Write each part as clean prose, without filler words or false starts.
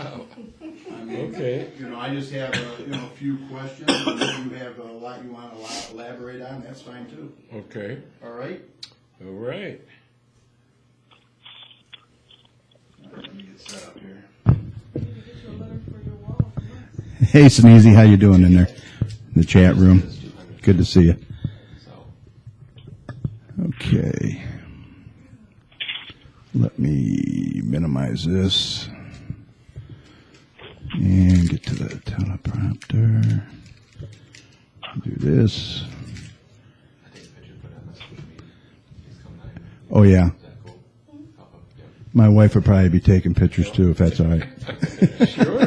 I mean, Okay. I just have a few questions. And if you have a lot you want to elaborate on, that's fine too. Okay. All right. All right. Let me get set up here. Hey, Sneezy, how you doing in there? In the chat room. Good to see you. Okay. Let me minimize this and get to the teleprompter. Do this. Oh, yeah. My wife would probably be taking pictures too, if that's all right. Sure.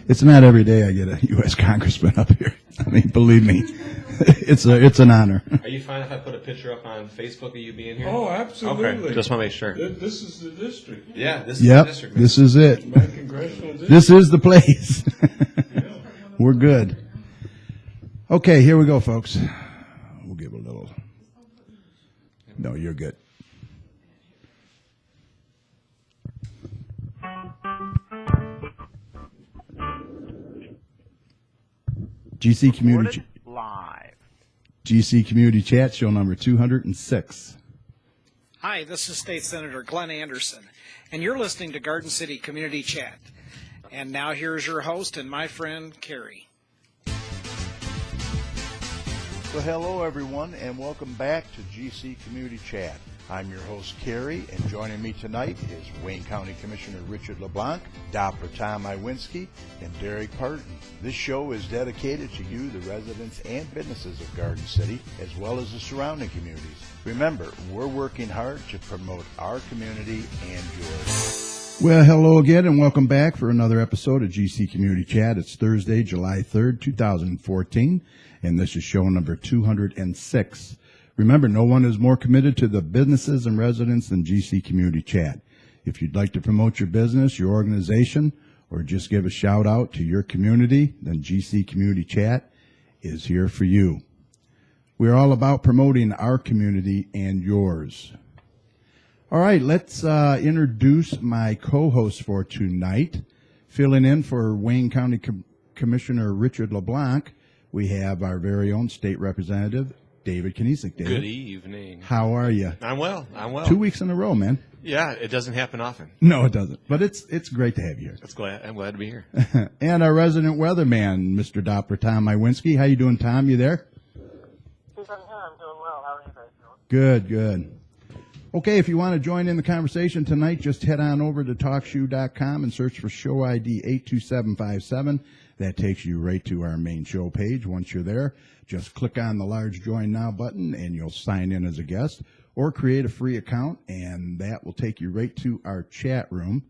It's not every day I get a U.S. Congressman up here. I mean, believe me, it's an honor. Are you fine if I put a picture up on Facebook of you being here? Oh, absolutely. Okay, just want to make sure. This is the district. Yeah, this is the district. This is it. My congressional district. This is the place. We're good. Okay, here we go, folks. We'll give a little. No, you're good. GC Community Live. GC Community Chat, show number 206. Hi, this is State Senator Glenn Anderson, and you're listening to Garden City Community Chat. And now here's your host and my friend, Carrie. Well, hello, everyone, and welcome back to GC Community Chat. I'm your host, Carrie, and joining me tonight is Wayne County Commissioner Richard LeBlanc, Doppler Tom Iwinski, and Derek Parton. This show is dedicated to you, the residents and businesses of Garden City, as well as the surrounding communities. Remember, we're working hard to promote our community and yours. Well, hello again, and welcome back for another episode of GC Community Chat. It's Thursday, July 3rd, 2014, and this is show number 206. Remember, no one is more committed to the businesses and residents than GC Community Chat. If you'd like to promote your business, your organization, or just give a shout out to your community, then GC Community Chat is here for you. We're all about promoting our community and yours. All right, let's introduce my co-host for tonight. Filling in for Wayne County Commissioner Richard LeBlanc, we have our very own State Representative David Knezek. David, Good evening. how are you? I'm well. 2 weeks in a row, man. Yeah, it doesn't happen often. No, it doesn't. But it's great to have you here. I'm glad to be here. And our resident weatherman, Mr. Doppler Tom Iwinski. How you doing, Tom? You there? I'm doing well. How are you guys doing? Good. Okay, if you want to join in the conversation tonight, just head on over to TalkShoe.com and search for show ID 82757. That takes you right to our main show page. Once you're there, just click on the large Join Now button and you'll sign in as a guest or create a free account, and that will take you right to our chat room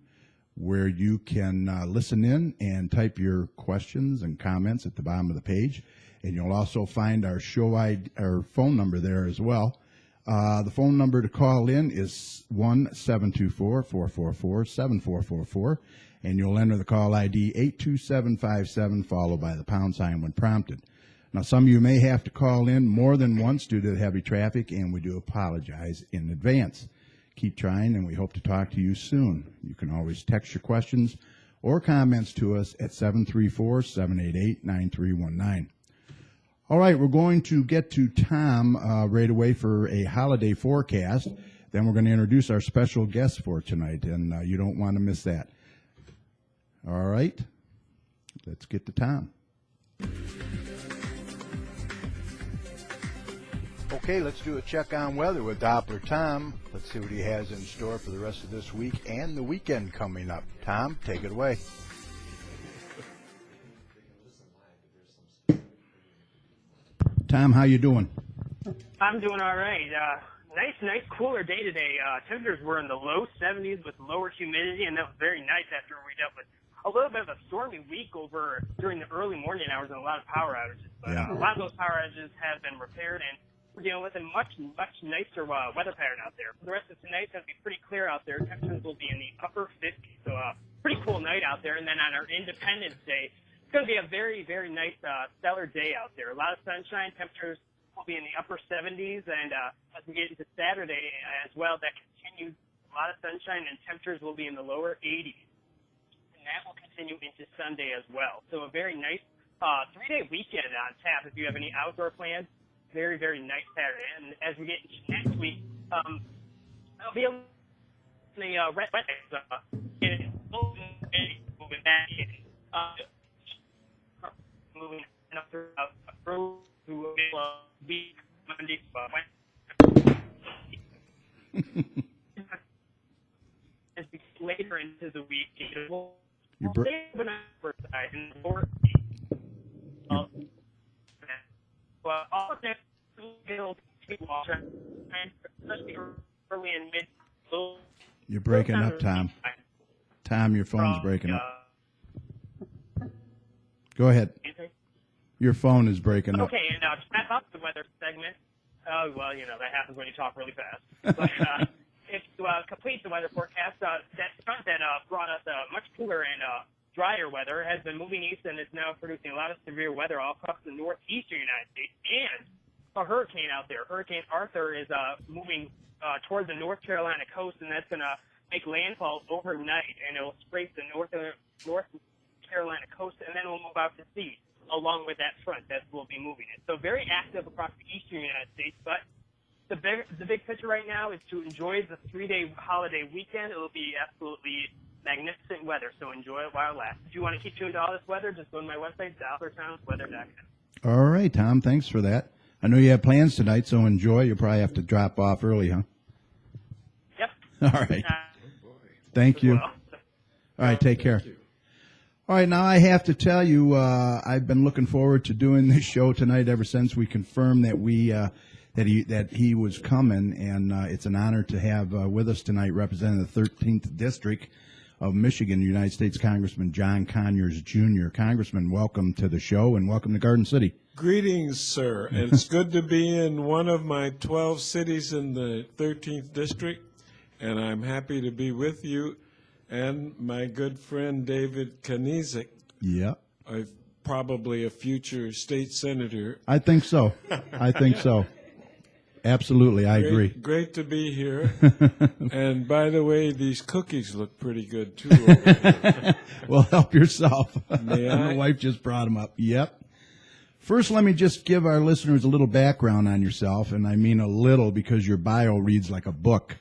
where you can listen in and type your questions and comments at the bottom of the page. And you'll also find our show ID, our phone number there as well. The phone number to call in is 1-724-444-7444, and you'll enter the call ID 82757 followed by the pound sign when prompted. Now, some of you may have to call in more than once due to the heavy traffic, and we do apologize in advance. Keep trying, and we hope to talk to you soon. You can always text your questions or comments to us at 734-788-9319. All right, we're going to get to Tom right away for a holiday forecast. Then we're going to introduce our special guest for tonight, and you don't want to miss that. All right, let's get to Tom. Okay, let's do a check on weather with Doppler Tom. Let's see what he has in store for the rest of this week and the weekend coming up. Tom, take it away. Tom, how you doing? I'm doing all right. Nice cooler day today. Temperatures were in the low 70s with lower humidity, and that was very nice after we dealt with a little bit of a stormy week over during the early morning hours and a lot of power outages. But a lot of those power outages have been repaired, and we're dealing with a much nicer weather pattern out there. For the rest of tonight, it's going to be pretty clear out there. Temperatures will be in the upper 50s, so pretty cool night out there. And then on our Independence Day, it's going to be a very, very nice, stellar day out there. A lot of sunshine, temperatures will be in the upper 70s, and as we get into Saturday as well, that continues a lot of sunshine, and temperatures will be in the lower 80s. And that will continue into Sunday as well. So a very nice 3-day weekend on tap if you have any outdoor plans. Very, very nice Saturday. And as we get into next week, there'll be a red moving back in. Moving up through week, Monday, as we get later into the week, it will stay on the side and well, all of next it'll take water, especially early and mid. You're breaking up, Tom. Tom, your phone's breaking up. Go ahead. Your phone is breaking up. Okay, and to wrap up the weather segment, well, that happens when you talk really fast. But if to complete the weather forecast, that front that brought us much cooler and drier weather has been moving east and is now producing a lot of severe weather all across the northeastern United States, and a hurricane out there. Hurricane Arthur is moving toward the North Carolina coast, and that's going to make landfall overnight, and it will scrape the North Carolina coast, and then it will move out to sea along with that front that will be moving it. So very active across the eastern United States, but the big picture right now is to enjoy the 3-day holiday weekend. It will be absolutely magnificent weather, so enjoy it while it lasts. If you want to keep tuned to all this weather, just go to my website, dopplertownsweather.com. All right, Tom, thanks for that. I know you have plans tonight, so enjoy. You'll probably have to drop off early, huh? Yep. All right. Thank you. All right, take care. All right, now I have to tell you, I've been looking forward to doing this show tonight ever since we confirmed that that he was coming, and it's an honor to have with us tonight representing the 13th District of Michigan, United States Congressman John Conyers, Jr. Congressman, welcome to the show and welcome to Garden City. Greetings, sir. It's good to be in one of my 12 cities in the 13th District, and I'm happy to be with you and my good friend David Knezek. Yeah. Probably a future state senator. I think so. I think so. Absolutely, I agree. Great to be here. And by the way, these cookies look pretty good, too. Over here. Well, help yourself. May I? My wife just brought them up. Yep. First, let me just give our listeners a little background on yourself, and I mean a little because your bio reads like a book.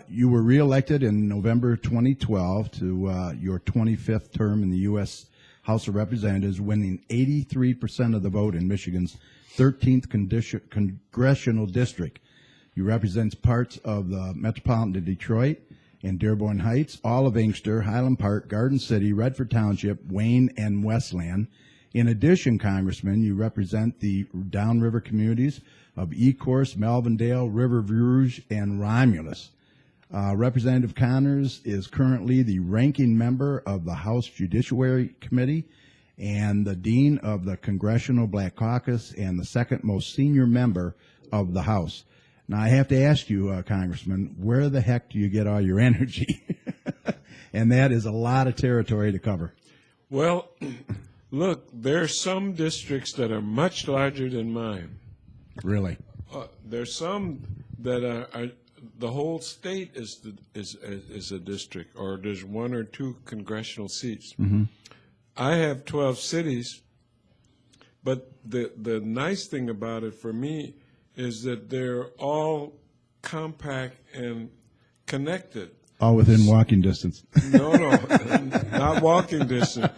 You were reelected in November 2012 to your 25th term in the U.S. House of Representatives, winning 83% of the vote in Michigan's 13th Congressional District. You represent parts of the metropolitan Detroit and Dearborn Heights, all of Inkster, Highland Park, Garden City, Redford Township, Wayne, and Westland. In addition, Congressman, you represent the downriver communities of Ecorse, Melvindale, River Rouge, and Romulus. Representative Conyers is currently the ranking member of the House Judiciary Committee and the dean of the Congressional Black Caucus and the second most senior member of the House. Now, I have to ask you, Congressman, where the heck do you get all your energy? And that is a lot of territory to cover. Well, look, there are some districts that are much larger than mine. Really? There's some that are the whole state is a district, or there's 1 or 2 congressional seats. Mm-hmm. I have 12 cities, but the nice thing about it for me is that they're all compact and connected. All within walking distance. No, not walking distance,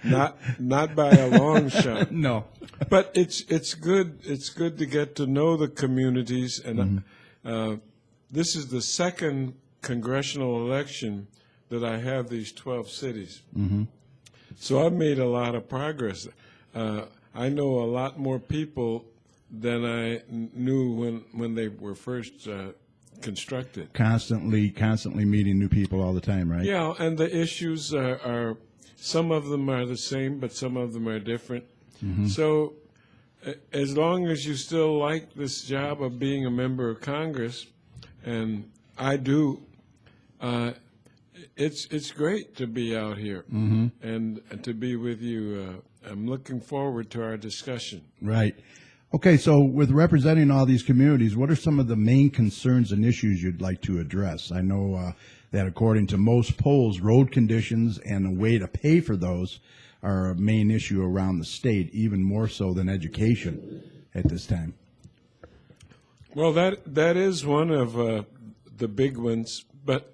not by a long shot. No, but it's good. It's good to get to know the communities, and this is the second congressional election that I have these 12 cities. Mm-hmm. So I've made a lot of progress. I know a lot more people than I knew when they were first constructed. Constantly meeting new people all the time, right? Yeah, and the issues are some of them are the same, but some of them are different. Mm-hmm. So as long as you still like this job of being a member of Congress, and I do, it's great to be out here and to be with you. I'm looking forward to our discussion. Right. Okay, so with representing all these communities, what are some of the main concerns and issues you'd like to address? I know that according to most polls, road conditions and a way to pay for those are a main issue around the state, even more so than education at this time. Well, that is one of the big ones, but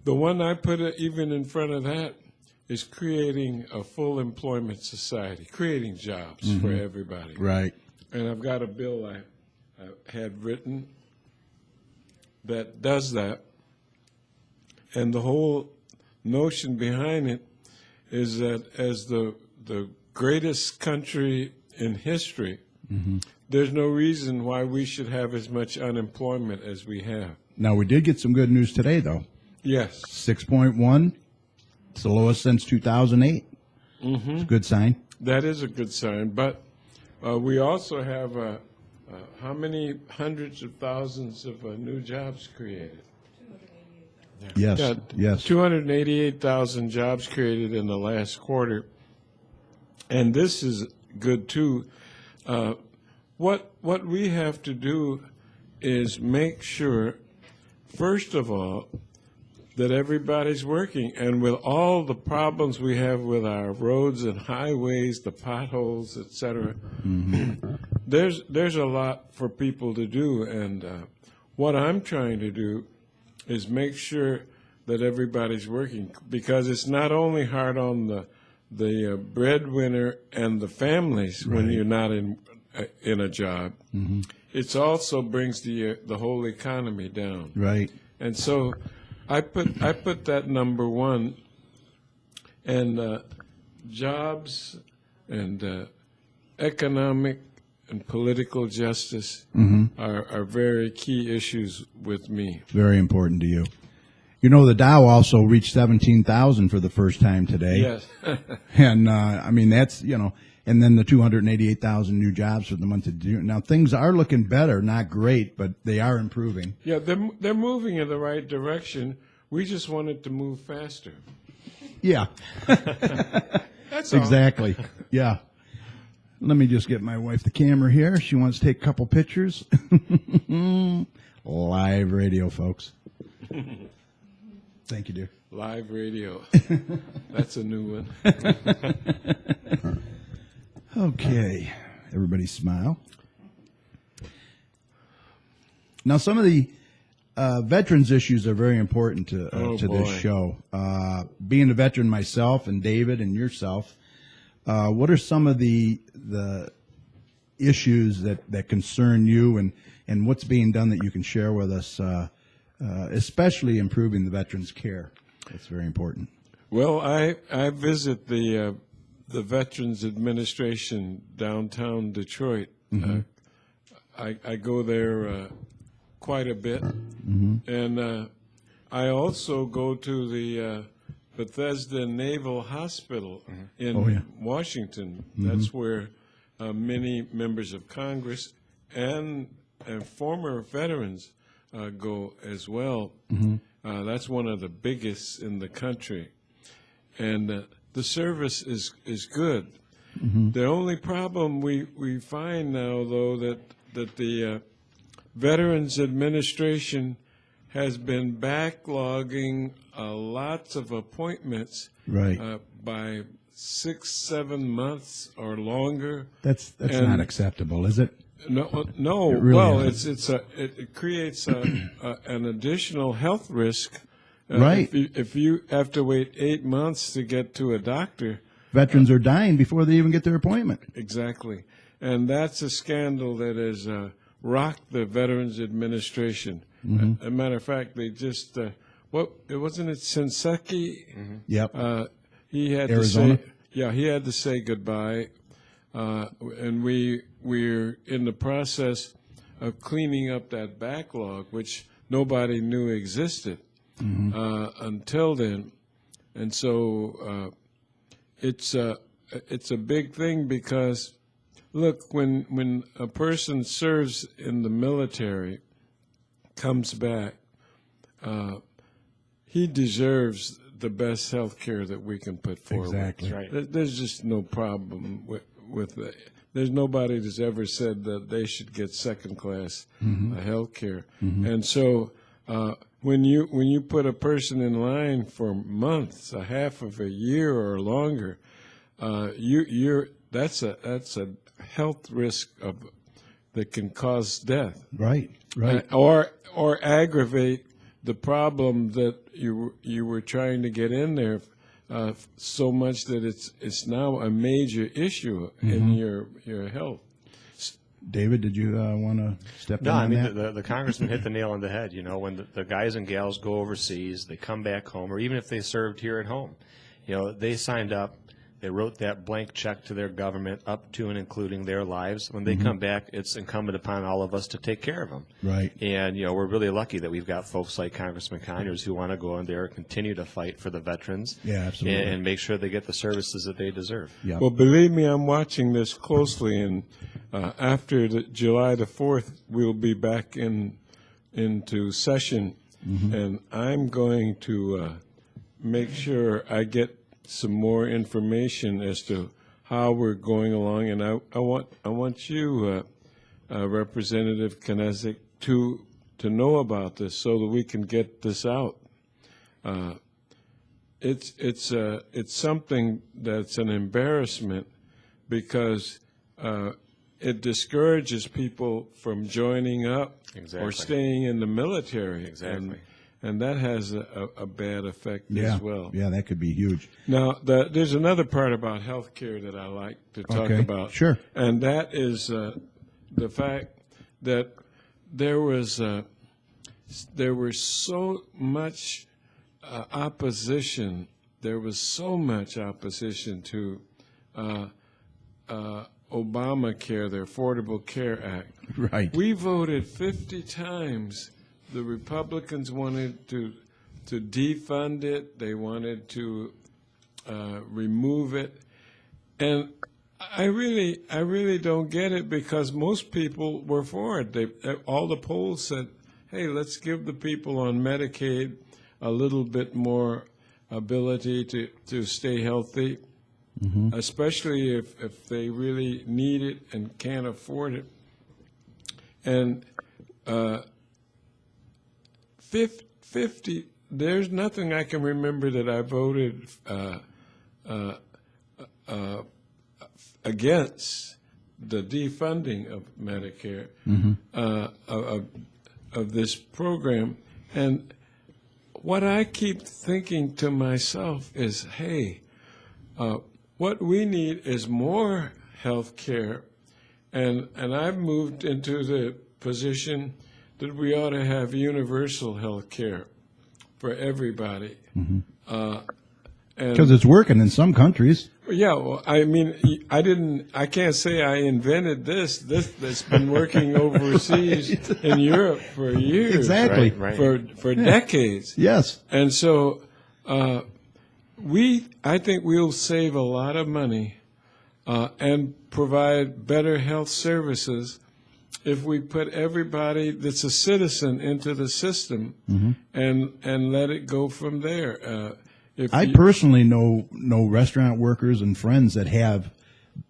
the one I put even in front of that is creating a full employment society, creating jobs for everybody. Right. And I've got a bill I had written that does that. And the whole notion behind it is that as the greatest country in history, there's no reason why we should have as much unemployment as we have. Now, we did get some good news today, though. Yes. 6.1. It's the lowest since 2008. It's a good sign. That is a good sign. But we also have how many hundreds of thousands of new jobs created? Yes, Yeah, yes. 288,000 jobs created in the last quarter. And this is good, too. What we have to do is make sure, first of all, that everybody's working. And with all the problems we have with our roads and highways, the potholes, et cetera, there's a lot for people to do. And what I'm trying to do is make sure that everybody's working, because it's not only hard on the breadwinner and the families when you're not in a job. It also brings the whole economy down. Right. And so I put that number one, and jobs and economic and political justice are very key issues with me. Very important to you. You know, the Dow also reached 17,000 for the first time today. Yes. And, I mean, that's, you know, and then the 288,000 new jobs for the month of June. Now, things are looking better, not great, but they are improving. Yeah, they're moving in the right direction. We just want it to move faster. Yeah. That's all. Exactly. Yeah. Let me just get my wife the camera here. She wants to take a couple pictures. Live radio, folks. Thank you, dear. Live radio. That's a new one. Okay. Everybody smile. Now, some of the veterans issues are very important to this show. Being a veteran myself, and David and yourself, what are some of the issues that concern you, and what's being done that you can share with us, especially improving the veterans' care? That's very important. Well, I visit the Veterans Administration downtown Detroit. I go there quite a bit, and I also go to the Bethesda Naval Hospital in Washington. That's where many members of Congress and former veterans go as well. That's one of the biggest in the country, and the service is good. The only problem we find now, though, that the Veterans Administration has been backlogging lots of appointments by 6-7 months or longer. That's not acceptable, is it? No. It really Well, isn't. it creates an additional health risk. Right. If you have to wait 8 months to get to a doctor. Veterans are dying before they even get their appointment. Exactly. And that's a scandal that has rocked the Veterans Administration. As a matter of fact, they just, wasn't it Shinseki? Yep. He had Arizona? to say, he had to say goodbye. And we're in the process of cleaning up that backlog, which nobody knew existed until then. And so it's a big thing because, look, when a person serves in the military, comes back, he deserves the best health care that we can put forward. Exactly. Right. There's just no problem with there's nobody that's ever said that they should get second-class health care. And so when you put a person in line for months, a half of a year or longer, that's a health risk that can cause death. Right. Or aggravate the problem that you were trying to get in there so much that it's now a major issue in your health. David, did you want to step in No, I on mean, that? the congressman hit the nail on the head. You know, when the guys and gals go overseas, they come back home, or even if they served here at home, you know, they signed up, they wrote that blank check to their government up to and including their lives. When they come back, it's incumbent upon all of us to take care of them. Right. And, you know, we're really lucky that we've got folks like Congressman Conyers who want to go in there and continue to fight for the veterans. Yeah, absolutely. And make sure they get the services that they deserve. Yeah. Well, believe me, I'm watching this closely, and after July the 4th, we'll be back into session, and I'm going to make sure I get some more information as to how we're going along, and I want you, Representative Knezek, to know about this so that we can get this out. It's something that's an embarrassment because it discourages people from joining up or staying in the military. Exactly. And that has a bad effect as well. Yeah, that could be huge. Now, there's another part about health care that I like to talk about. Sure. And that is the fact that there was so much opposition. There was so much opposition to Obamacare, the Affordable Care Act. Right. We voted 50 times. The Republicans wanted to defund it. They wanted to remove it, and I really don't get it because most people were for it. All the polls said, "Hey, let's give the people on Medicaid a little bit more ability to stay healthy, especially if they really need it and can't afford it." And 50, there's nothing I can remember that I voted against the defunding of Medicare, of this program. And what I keep thinking to myself is, hey, what we need is more health care. And I've moved into the position that we ought to have universal health care for everybody. Because it's working in some countries. Yeah, well, I mean, I can't say I invented this. That's been working overseas in Europe for years. Exactly. Right. For decades. Yes. And so I think we'll save a lot of money and provide better health services if we put everybody that's a citizen into the system and let it go from there. I personally know restaurant workers and friends that have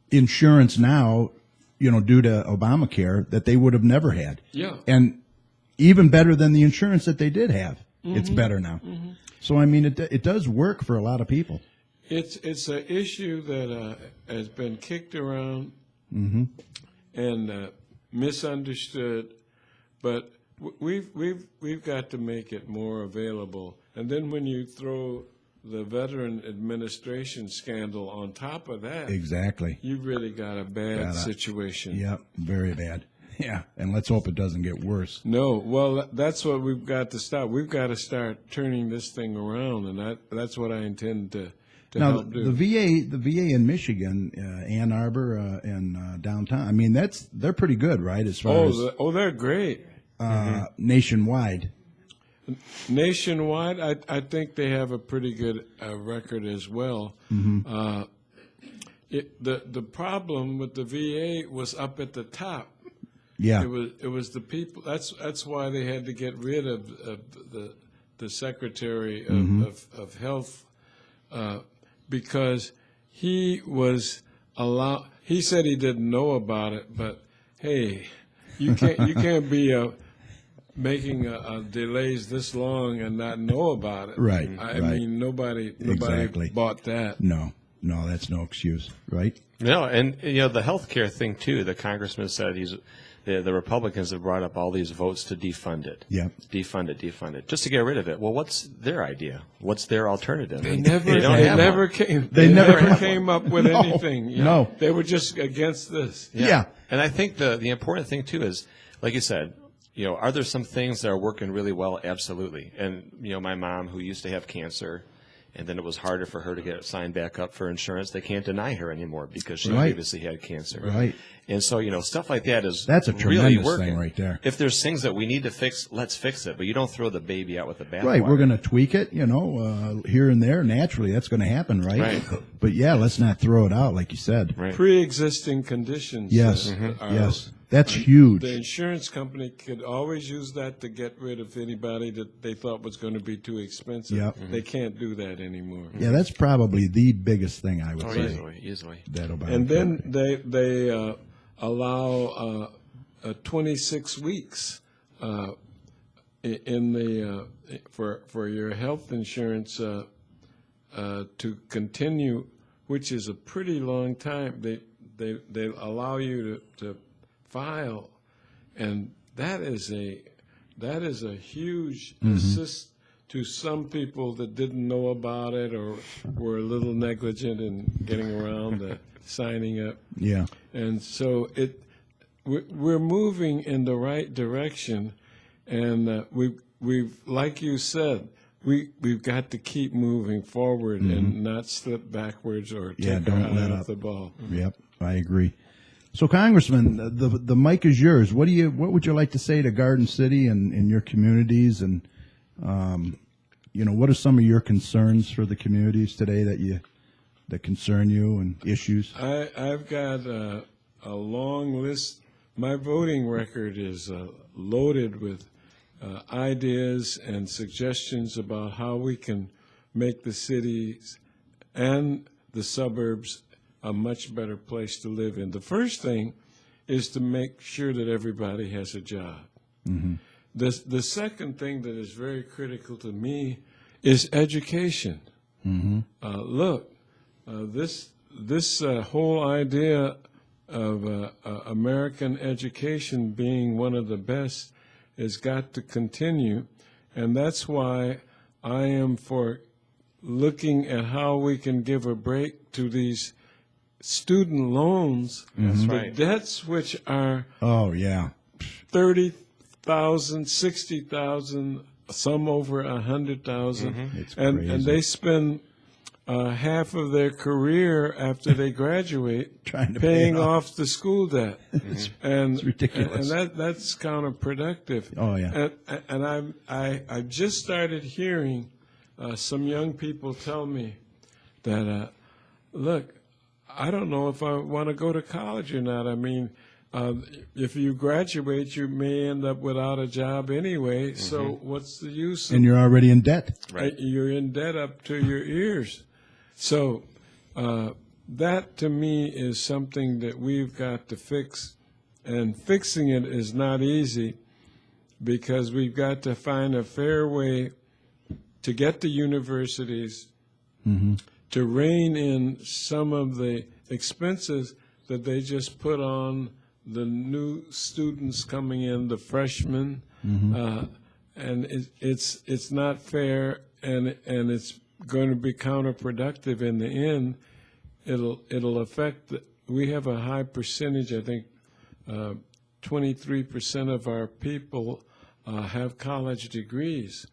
insurance now, due to Obamacare that they would have never had. Yeah. And even better than the insurance that they did have. It's better now. So, I mean, it does work for a lot of people. It's an issue that has been kicked around and misunderstood, but we've got to make it more available. And then when you throw the Veteran Administration scandal on top of that, Exactly. you've really got a bad situation. Yep, very bad. Yeah, and let's hope it doesn't get worse. No, well, that's what we've got to stop. We've got to start turning this thing around, and that's what I intend to Now, help do. the VA in Michigan, Ann Arbor and downtown, I mean, they're pretty good, right, as far as they're great. nationwide. Nationwide, I think they have a pretty good record as well. The problem with the VA was up at the top. Yeah. It was the people. That's why they had to get rid of the Secretary of Health because he was allow. He said he didn't know about it, but hey, you can't be making delays this long and not know about it. Right, I right. mean, nobody Exactly. bought that. No, that's no excuse, right? No, and the healthcare thing too. The congressman said the Republicans have brought up all these votes to defund it. Yep. Defund it, just to get rid of it. Well, what's their idea? What's their alternative? They don't have never one. came. They never came up with No, anything. you no. know. They were just against this. Yeah. And I think the important thing too is, like you said, are there some things that are working really well? Absolutely. And my mom, who used to have cancer, and then it was harder for her to get signed back up for insurance. They can't deny her anymore because she Right. previously had cancer. Right. And so, stuff like that is That's a really tremendous working. thing right there. If there's things that we need to fix, let's fix it. But you don't throw the baby out with the bathwater. Right, we're going to tweak it, here and there. Naturally, that's going to happen, right? Right. But yeah, let's not throw it out, like you said. Right. Pre-existing conditions. Yes, are- yes, that's huge. The insurance company could always use that to get rid of anybody that they thought was going to be too expensive. Yep. They can't do that anymore. Yeah, that's probably the biggest thing I would say. Easily. That Obama And then they allow 26 weeks in the for your health insurance to continue, which is a pretty long time. They allow you to file, and that is a huge assist to some people that didn't know about it or were a little negligent in getting around the signing up. Yeah. And so we're moving in the right direction, and we've like you said, we've got to keep moving forward and not slip backwards or take our eye off the ball. Yep, I agree. So, Congressman, the mic is yours. What would you like to say to Garden City and your communities, and what are some of your concerns for the communities today that concern you and issues? I've got a long list. My voting record is loaded with ideas and suggestions about how we can make the cities and the suburbs a much better place to live in. The first thing is to make sure that everybody has a job. Mm-hmm. The second thing that is very critical to me is education. Mm-hmm. This whole idea of American education being one of the best has got to continue, and that's why I am for looking at how we can give a break to these student loans, the debts which are $30,000, $60,000, some over $100,000, and they spend half of their career after they graduate Trying to paying pay off the school debt. It's ridiculous. And that's counterproductive. Oh, yeah. And I just started hearing some young people tell me that, look, I don't know if I want to go to college or not. I mean, if you graduate, you may end up without a job anyway. So what's the use? And you're already in debt. You're in debt up to your ears. So that to me is something that we've got to fix. And fixing it is not easy because we've got to find a fair way to get the universities to rein in some of the expenses that they just put on the new students coming in, the freshmen, and it's not fair, and it's going to be counterproductive in the end. It'll affect. We have a high percentage. I think 23% of our people have college degrees,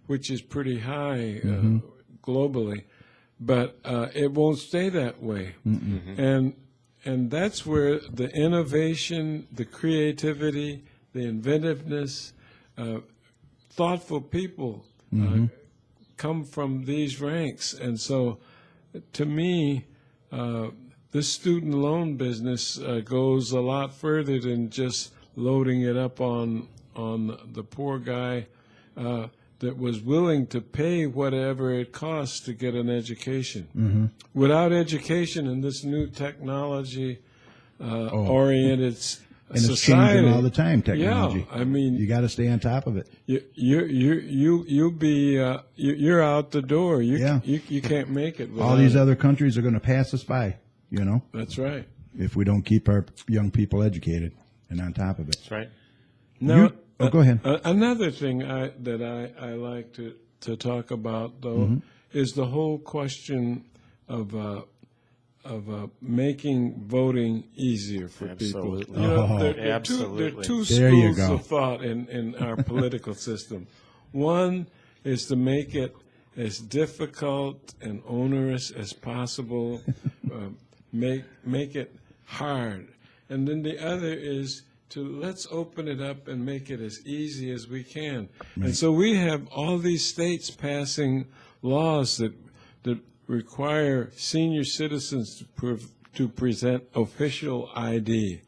which is pretty high globally. But it won't stay that way. And that's where the innovation, the creativity, the inventiveness, thoughtful people come from these ranks. And so to me, this student loan business goes a lot further than just loading it up on the poor guy. that was willing to pay whatever it costs to get an education. Without education in this new technology oriented And it's society, changing all the time, technology. Yeah, I mean, you got to stay on top of it. You're out the door. You can't make it. All these it. other countries are going to pass us by, you know, That's right. if we don't keep our young people educated and on top of it. That's right. Now, Go ahead. Another thing that I like to talk about, though, is the whole question of making voting easier for Absolutely. people. You know, there are Absolutely. two There you schools go. of thought in our political system. One is to make it as difficult and onerous as possible, make it hard. And then the other is to let's open it up and make it as easy as we can. And so we have all these states passing laws that require senior citizens to present official ID.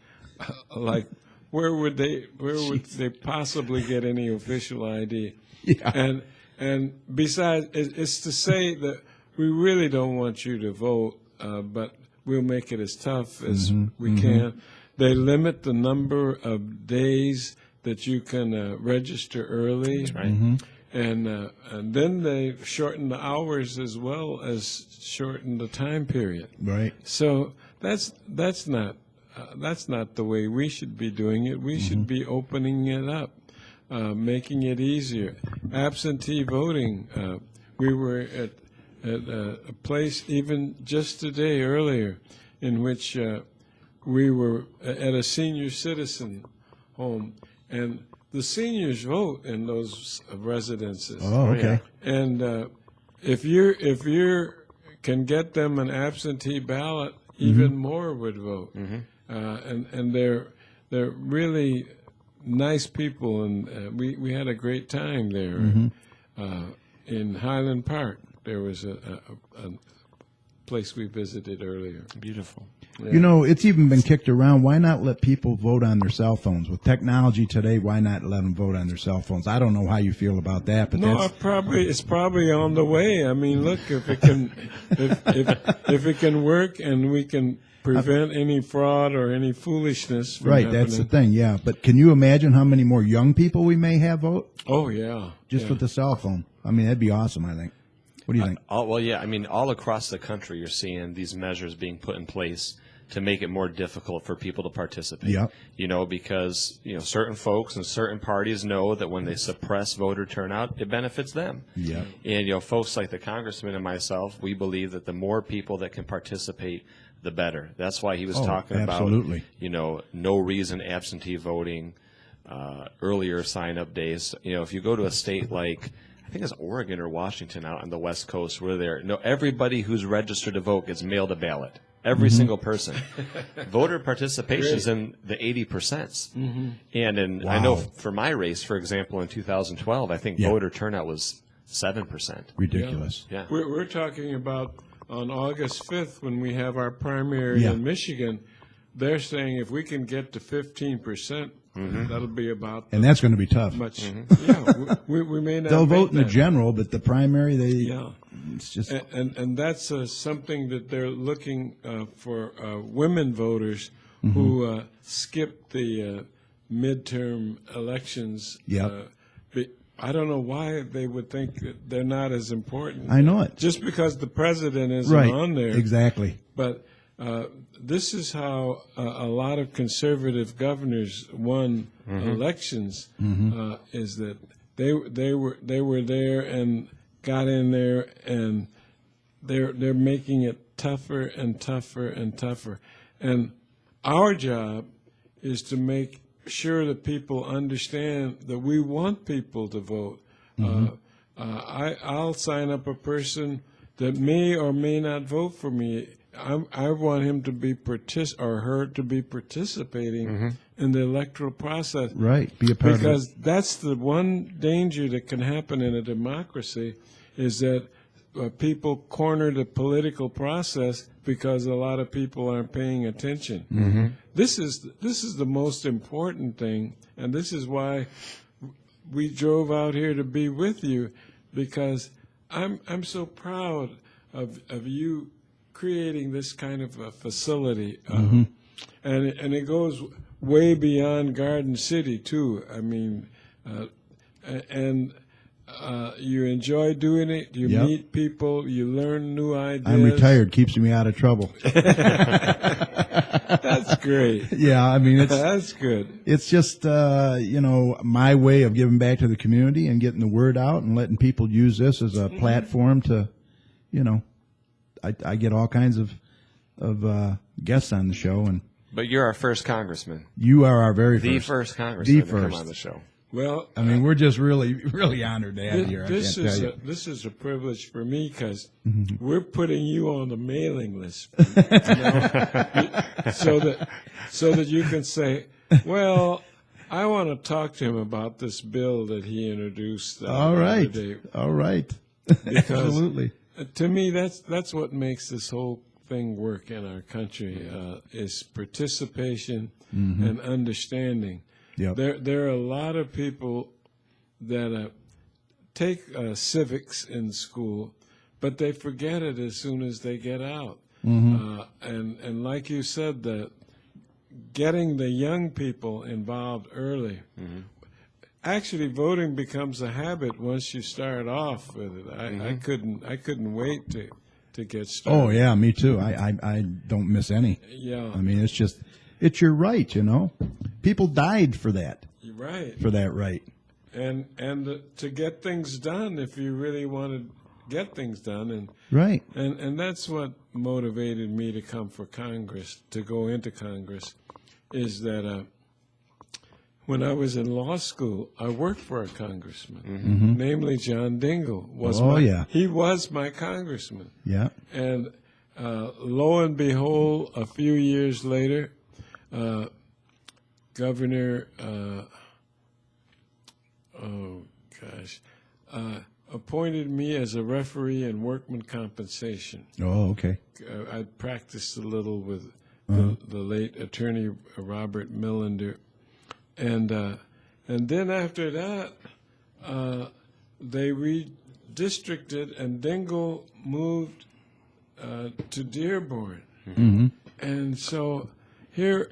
Like, where would they possibly get any official ID? Yeah. And besides, it's to say that we really don't want you to vote, but we'll make it as tough as we can. They limit the number of days that you can register early. That's right. And then they shorten the hours as well as shorten the time period. Right. So that's not the way we should be doing it. We should be opening it up, making it easier. Absentee voting. We were at a place even just today earlier in which we were at a senior citizen home, and the seniors vote in those residences. Oh, okay. And if you can get them an absentee ballot, even more would vote. And they're really nice people, and we had a great time there in Highland Park. There was a place we visited earlier. Beautiful. Yeah. You know, it's even been kicked around. Why not let people vote on their cell phones? With technology today, why not let them vote on their cell phones? I don't know how you feel about that, but No, that's it's probably on the way. I mean, look, if it can, if it can work and we can prevent any fraud or any foolishness from right. happening. That's the thing. Yeah, but can you imagine how many more young people we may have vote Oh yeah, just yeah. with the cell phone? I mean, that'd be awesome. I think. What do you think? Well, yeah. I mean, all across the country, you're seeing these measures being put in place to make it more difficult for people to participate. Yep. You know, because certain folks and certain parties know that when they suppress voter turnout, it benefits them. Yep. And folks like the congressman and myself, we believe that the more people that can participate, the better. That's why he was talking absolutely. about no reason absentee voting, earlier sign-up days. If you go to a state like, I think it's Oregon or Washington out on the West Coast, where everybody who's registered to vote gets mailed a ballot. Every single person. Voter participation is in the 80%. And I know for my race, for example, in 2012, I think voter turnout was 7%. Ridiculous. Yeah. We're talking about on August 5th when we have our primary in Michigan. They're saying if we can get to 15%, that'll be about. And that's going to be tough. Much. Yeah, we may not. They'll make vote in the that. general, but the primary, Yeah. it's just And that's something that they're looking for women voters who skip the midterm elections. Yep. I don't know why they would think that they're not as important. I know it. Just because the president isn't right. on there. Exactly. But this is how a lot of conservative governors won elections. Is that they were there and got in there, and they're making it tougher and tougher and tougher. And our job is to make sure that people understand that we want people to vote. I'll sign up a person that may or may not vote for me. I want him to be or her to be participating in the electoral process. Right. Be a part because of it. that's the one danger that can happen in a democracy, is that people corner the political process because a lot of people aren't paying attention. This is the most important thing, and this is why we drove out here to be with you because I'm so proud of you creating this kind of a facility, and it goes way beyond Garden City too. I mean, you enjoy doing it. You meet people. You learn new ideas. I'm retired. Keeps me out of trouble. That's great. Yeah, I mean, that's good. It's just, my way of giving back to the community and getting the word out and letting people use this as a platform to, I get all kinds of guests on the show. But you're our first congressman. You are our very the first congressman to first. come on the show. Well, I mean, we're just really, really honored to have you here. This is a privilege for me because we're putting you on the mailing list, so that you can say, well, I want to talk to him about this bill that he introduced. All right. Today. All right. Because Absolutely. To me, that's what makes this whole thing work in our country, is participation and understanding. Yep. There are a lot of people that take civics in school, but they forget it as soon as they get out. And like you said, that getting the young people involved early. Actually, voting becomes a habit once you start off with it. I couldn't wait to get started. Oh yeah, me too. I don't miss any. Yeah. I mean, it's your right, People died for that. You're right. For that right. And to get things done, if you really want to get things done, and right. And that's what motivated me to come for Congress, to go into Congress, is that when I was in law school, I worked for a congressman, namely John Dingell. He was my congressman. Yeah. And lo and behold, a few years later, Governor, appointed me as a referee in workman compensation. Oh, okay. I practiced a little with the late attorney Robert Millender, and then after that, they redistricted, and Dingell moved to Dearborn, and so here.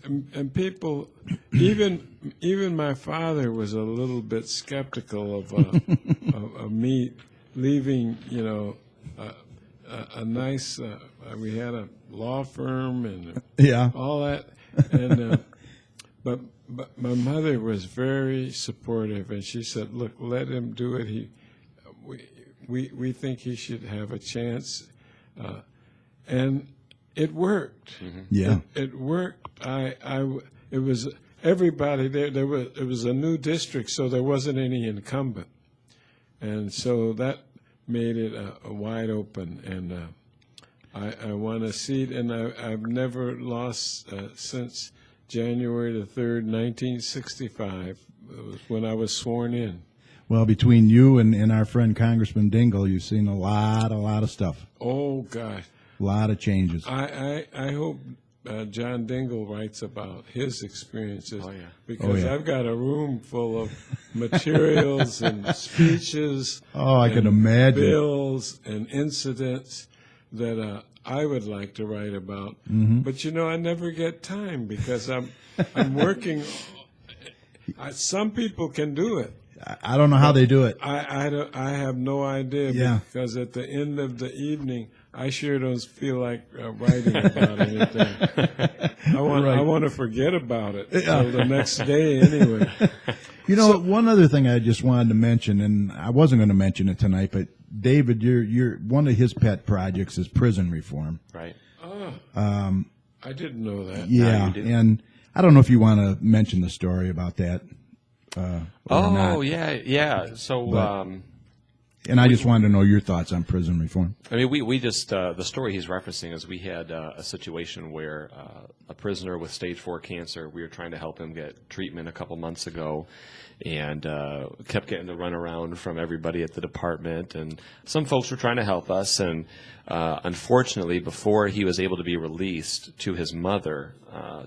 And people, even my father was a little bit skeptical of me leaving, a nice. We had a law firm and all that, and but my mother was very supportive, and she said, "Look, let him do it. We think he should have a chance," and it worked. Yeah, it worked. It was everybody there. It was a new district, so there wasn't any incumbent, and so that made it a wide open. And I won a seat, and I've never lost since January the 3rd, 1965. It was when I was sworn in. Well, between you and our friend Congressman Dingell, you've seen a lot of stuff. Oh gosh. A lot of changes. I hope John Dingell writes about his experiences, because I've got a room full of materials and speeches. Oh, I can imagine. Bills and incidents that I would like to write about. But I never get time because I'm working. Some people can do it. I don't know how they do it. I have no idea, because at the end of the evening, I sure don't feel like writing about anything. I want to forget about it until the next day anyway. One other thing I just wanted to mention, and I wasn't going to mention it tonight, but David, you're one of his pet projects is prison reform. Right. I didn't know that. Yeah, and I don't know if you want to mention the story about that. Yeah. So. And I just wanted to know your thoughts on prison reform. I mean, we just, the story he's referencing is we had a situation where a prisoner with stage 4 cancer, we were trying to help him get treatment a couple months ago, and kept getting the runaround from everybody at the department. And some folks were trying to help us, and unfortunately, before he was able to be released to his mother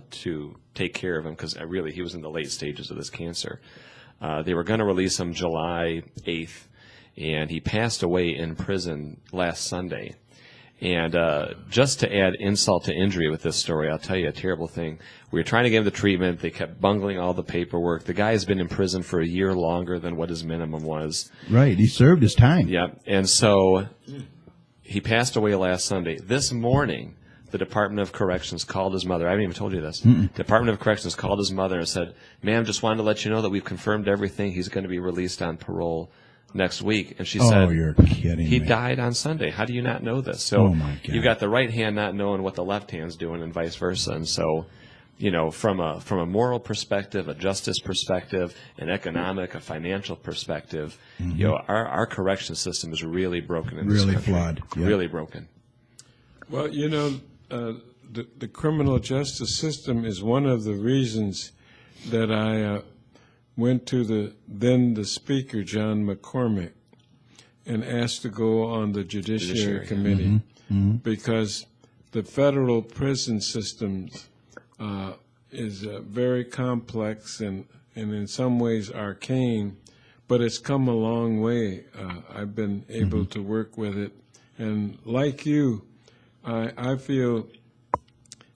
to take care of him, because really he was in the late stages of this cancer, They were going to release him July 8th, and he passed away in prison last Sunday. And just to add insult to injury with this story, I'll tell you a terrible thing. We were trying to give him the treatment. They kept bungling all the paperwork. The guy has been in prison for a year longer than what his minimum was. Right. He served his time. Yep. And so he passed away last Sunday. This morning, the Department of Corrections called his mother. I haven't even told you this. Department of Corrections called his mother and said, "Ma'am, just wanted to let you know that we've confirmed everything. He's going to be released on parole next week." And she said, "Oh, you're kidding he me. died on Sunday. How do you not know this?" So Oh, my God. you've got the right hand not knowing what the left hand's doing and vice versa. And so, you know, from a moral perspective, a justice perspective, an economic, a financial perspective, you know, our correction system is really broken in this Really country. flawed. Yep. Really broken. Well, you know, the criminal justice system is one of the reasons that I went to the Speaker, John McCormick, and asked to go on the Judiciary Committee because the federal prison system is very complex and in some ways arcane, but it's come a long way. I've been able to work with it, and like you, I feel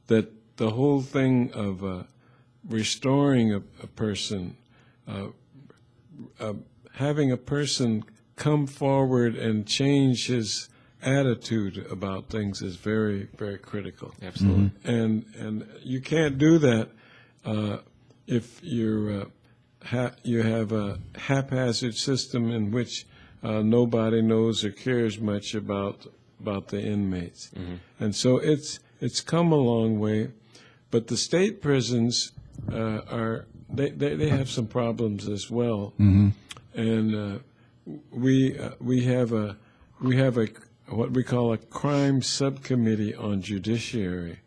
that the whole thing of restoring a person, having a person come forward and change his attitude about things is very, very critical. Absolutely. And you can't do that if you have a haphazard system in which nobody knows or cares much about the inmates. And so it's come a long way, but the state prisons they have some problems as well. And we have a what we call a crime subcommittee on judiciary.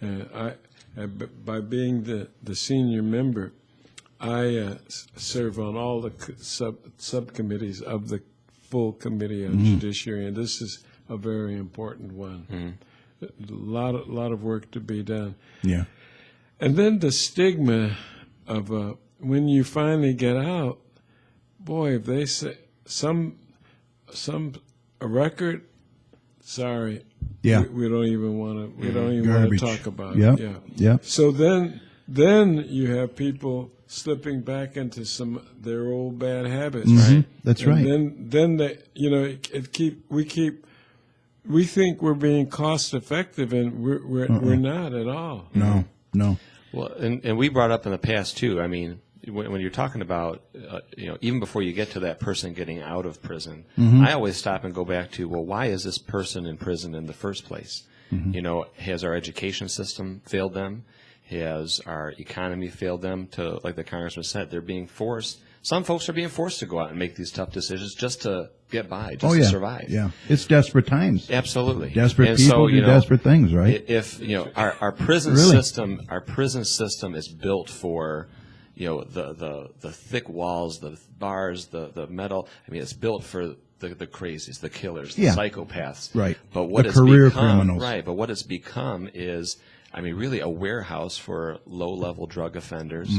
By being the senior member, I serve on all the subcommittees of the full committee on judiciary, and this is a very important one. A lot of work to be done. Yeah. And then the stigma of when you finally get out, boy, if they say a record, sorry, Yeah. we don't even want to Garbage. talk about Yep. it. Yeah. Yep. So then you have people slipping back into their old bad habits, right? That's And right. Then they, you know, we think we're being cost effective, and we're not at all. No. Well, and we brought up in the past too. I mean, when you're talking about, you know, even before you get to that person getting out of prison, I always stop and go back to, well, why is this person in prison in the first place? You know, has our education system failed them? Has our economy failed them? To, like the congressman said, they're being forced. Some folks are being forced to go out and make these tough decisions just to get by, just to survive. Yeah. It's desperate times. Absolutely. Desperate and people so, do desperate things, right? If you know our prison Really? system is built for, you know, the thick walls, the bars, the metal. I mean, it's built for the crazies, the killers, the psychopaths. Right. But what The it's career become, criminals. right? But what it's become is, I mean, really a warehouse for low-level drug offenders,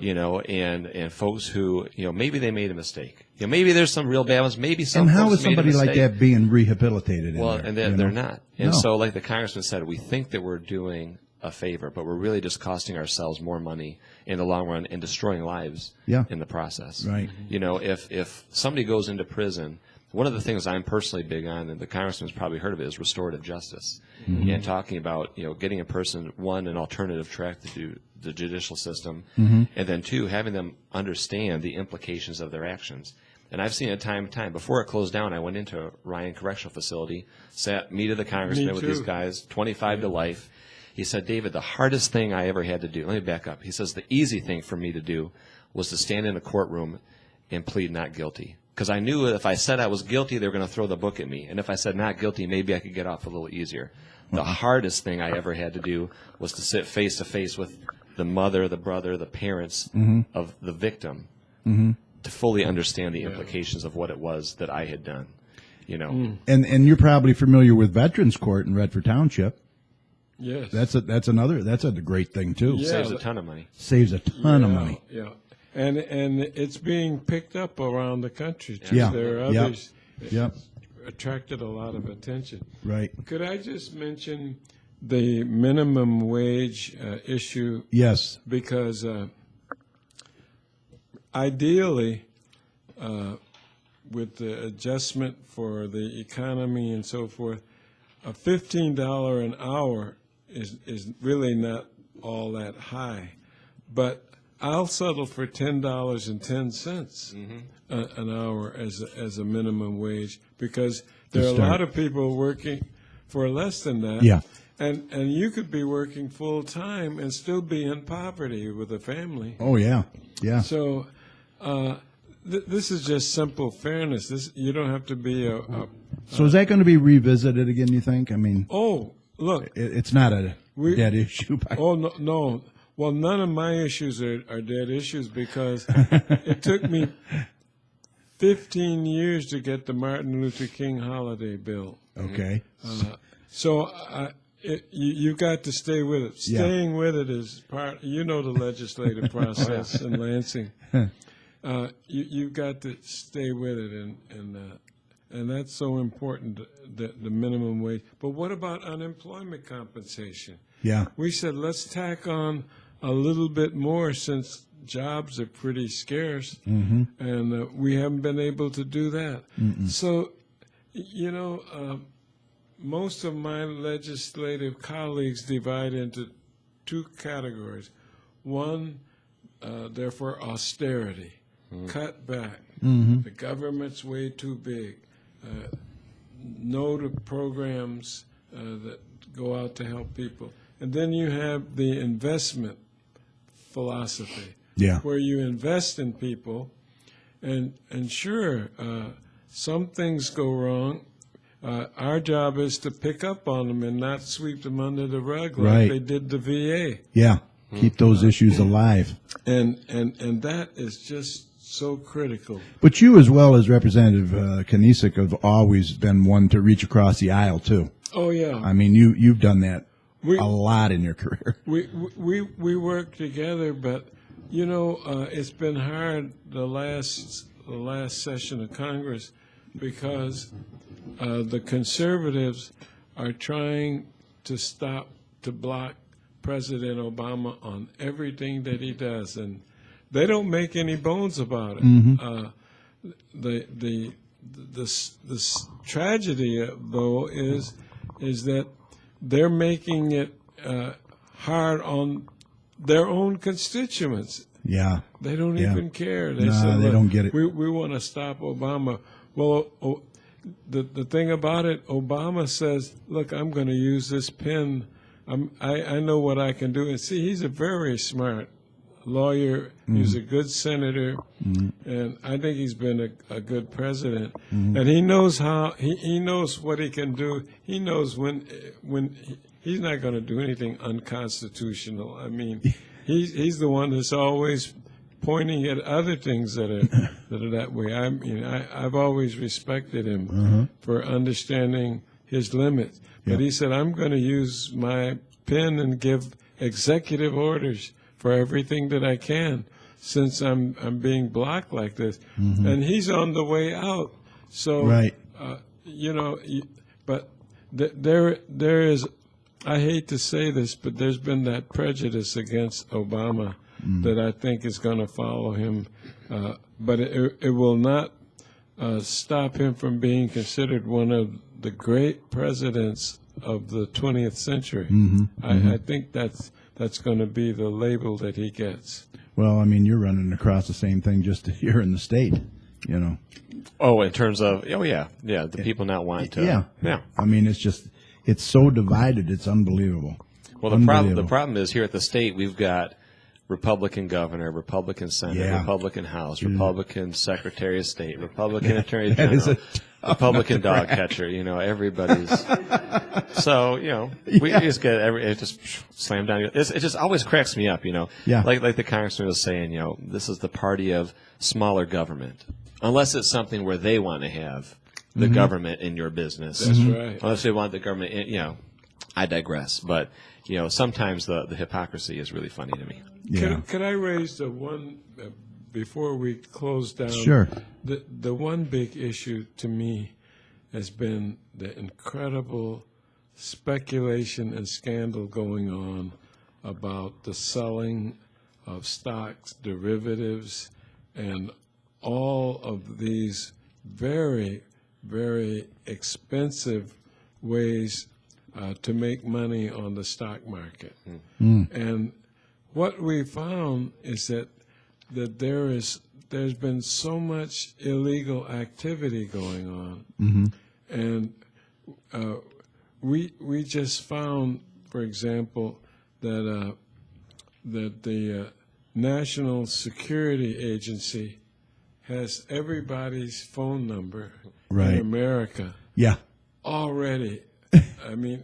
you know, and folks who, you know, maybe they made a mistake. You know, maybe there's some real bad ones. Maybe some. And how folks is made a somebody like mistake. that being rehabilitated in Well, there? and you they're know? not. And No. so, like the congressman said, we think that we're doing a favor, but we're really just costing ourselves more money in the long run and destroying lives in the process. Right. You know, if somebody goes into prison, one of the things I'm personally big on, and the congressman's probably heard of it, is restorative justice. And talking about, you know, getting a person, one, an alternative track to the judicial system, and then two, having them understand the implications of their actions. And I've seen it time and time. Before it closed down, I went into Ryan Correctional Facility, sat, meeted the congressman with these guys, 25 to life. He said, David, the hardest thing I ever had to do, let me back up. He says, the easy thing for me to do was to stand in a courtroom and plead not guilty. Because I knew if I said I was guilty, they were going to throw the book at me. And if I said not guilty, maybe I could get off a little easier. The hardest thing I ever had to do was to sit face to face with the mother, the brother, the parents of the victim to fully understand the implications of what it was that I had done. You know, And you're probably familiar with Veterans Court in Redford Township. Yes. That's a great thing too. Yeah. saves a ton of money. Saves a ton of money. Yeah. and it's being picked up around the country. Too. Yeah. There are Yep. others. Yep. Attracted a lot of attention. Right. Could I just mention the minimum wage issue? Yes. Because ideally, with the adjustment for the economy and so forth, a $15 an hour is really not all that high. But I'll settle for $10.10 an hour as a minimum wage, because there are a lot of people working for less than that. Yeah. And you could be working full time and still be in poverty with a family. Oh, yeah. Yeah. So this is just simple fairness. You don't have to be So is that going to be revisited again, you think? I mean, oh, look. it's not a dead issue. Oh, no. Well, none of my issues are dead issues, because it took me 15 years to get the Martin Luther King holiday bill. Okay. So you've got to stay with it. Staying with it is part, the legislative process in Lansing. You've got to stay with it, and that's so important, the minimum wage. But what about unemployment compensation? Yeah. We said, let's tack on a little bit more, since jobs are pretty scarce, and we haven't been able to do that. So, most of my legislative colleagues divide into two categories. One, they're for austerity, cut back. The government's way too big. No to programs that go out to help people. And then you have the investment philosophy, where you invest in people, and sure, some things go wrong. Our job is to pick up on them and not sweep them under the rug like they did the VA. Yeah, keep those issues alive. And that is just so critical. But you, as well as Representative Knezek, have always been one to reach across the aisle too. Oh yeah. I mean, you've done that a lot in your career. We work together, but it's been hard the last session of Congress, because the conservatives are trying to block President Obama on everything that he does, and they don't make any bones about it. The tragedy, though, is that they're making it hard on their own constituents. Yeah. They don't even care. They they don't get it. We want to stop Obama. Well, the thing about it, Obama says, look, I'm going to use this pen. I know what I can do. And see, he's a very smart lawyer. He's a good senator. And I think he's been a good president. And he knows he knows what he can do. He knows when he's not going to do anything unconstitutional. I mean, he's the one that's always pointing at other things that are that way. I've always respected him for understanding his limits. But he said, I'm going to use my pen and give executive orders for everything that I can, since I'm being blocked like this. And he's on the way out. So, but there is, I hate to say this, but there's been that prejudice against Obama that I think is going to follow him. But it will not stop him from being considered one of the great presidents of the 20th century. I think that's going to be the label that he gets. Well, I mean, you're running across the same thing just here in the state, Oh, in terms of, the people not wanting to. Yeah. I mean, it's so divided, it's unbelievable. Well, the problem is here at the state, we've got Republican governor, Republican Senate, Republican House, Republican Secretary of State, Republican Attorney General, Republican dog catcher. Everybody's. So we just get it just slammed down. It just always cracks me up. Like the congressman was saying. This is the party of smaller government, unless it's something where they want to have the government in your business. That's right. Unless they want the government in. I digress, but sometimes the hypocrisy is really funny to me. Yeah. Could I raise one before we close down, Sure. the one big issue to me has been the incredible speculation and scandal going on about the selling of stocks, derivatives, and all of these very, very expensive ways to make money on the stock market. And what we found is that there's been so much illegal activity going on, and we just found, for example, that the National Security Agency has everybody's phone number Right. in America Yeah. already. I mean,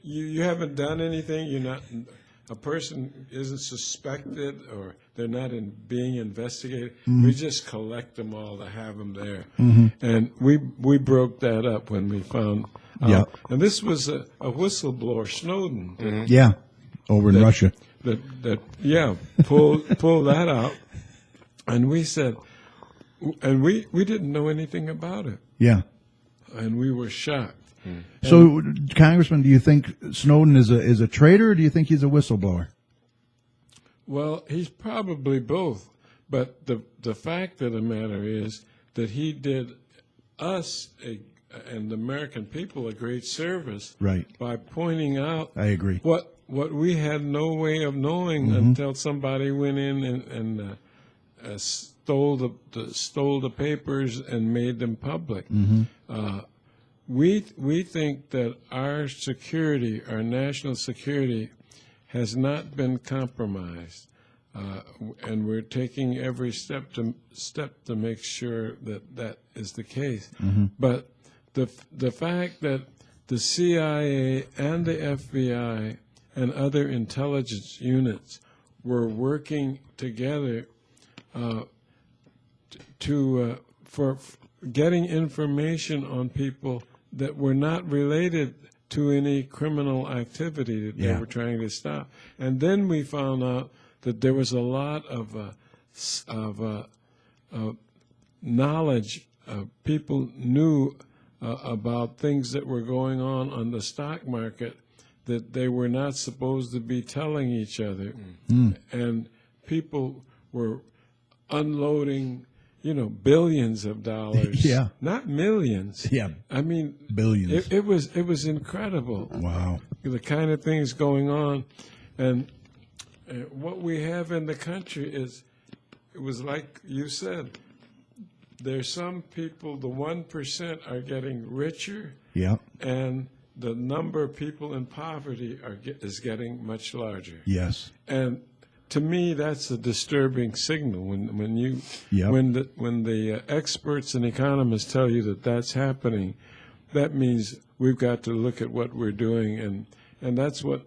you haven't done anything. You're not. A person isn't suspected, or they're not being investigated. We just collect them all to have them there, and we broke that up when we found out. Yeah. And this was a whistleblower, Snowden, Yeah. Over in Russia. pull that out, and we said, and we didn't know anything about it, Yeah. and we were shocked. So, Congressman, do you think Snowden is a traitor, or do you think he's a whistleblower? Well, he's probably both, but the fact of the matter is that he did us and the American people a great service, Right. by pointing out I agree. what we had no way of knowing until somebody went in and stole the papers and made them public. We think that our security, our national security, has not been compromised, and we're taking every step to make sure that is the case. But the fact that the CIA and the FBI and other intelligence units were working together for getting information on people that were not related to any criminal activity that they Yeah. were trying to stop. And then we found out that there was a lot of knowledge. People knew about things that were going on the stock market that they were not supposed to be telling each other. And people were unloading, billions of dollars. Yeah. Not millions. Yeah. I mean, Billions. It was incredible. Wow. The kind of things going on. And what we have in the country it was like you said, there's some people, the 1% are getting richer, Yeah. and the number of people in poverty is getting much larger. Yes. And to me, that's a disturbing signal when the experts and economists tell you that that's happening. That means we've got to look at what we're doing, and that's what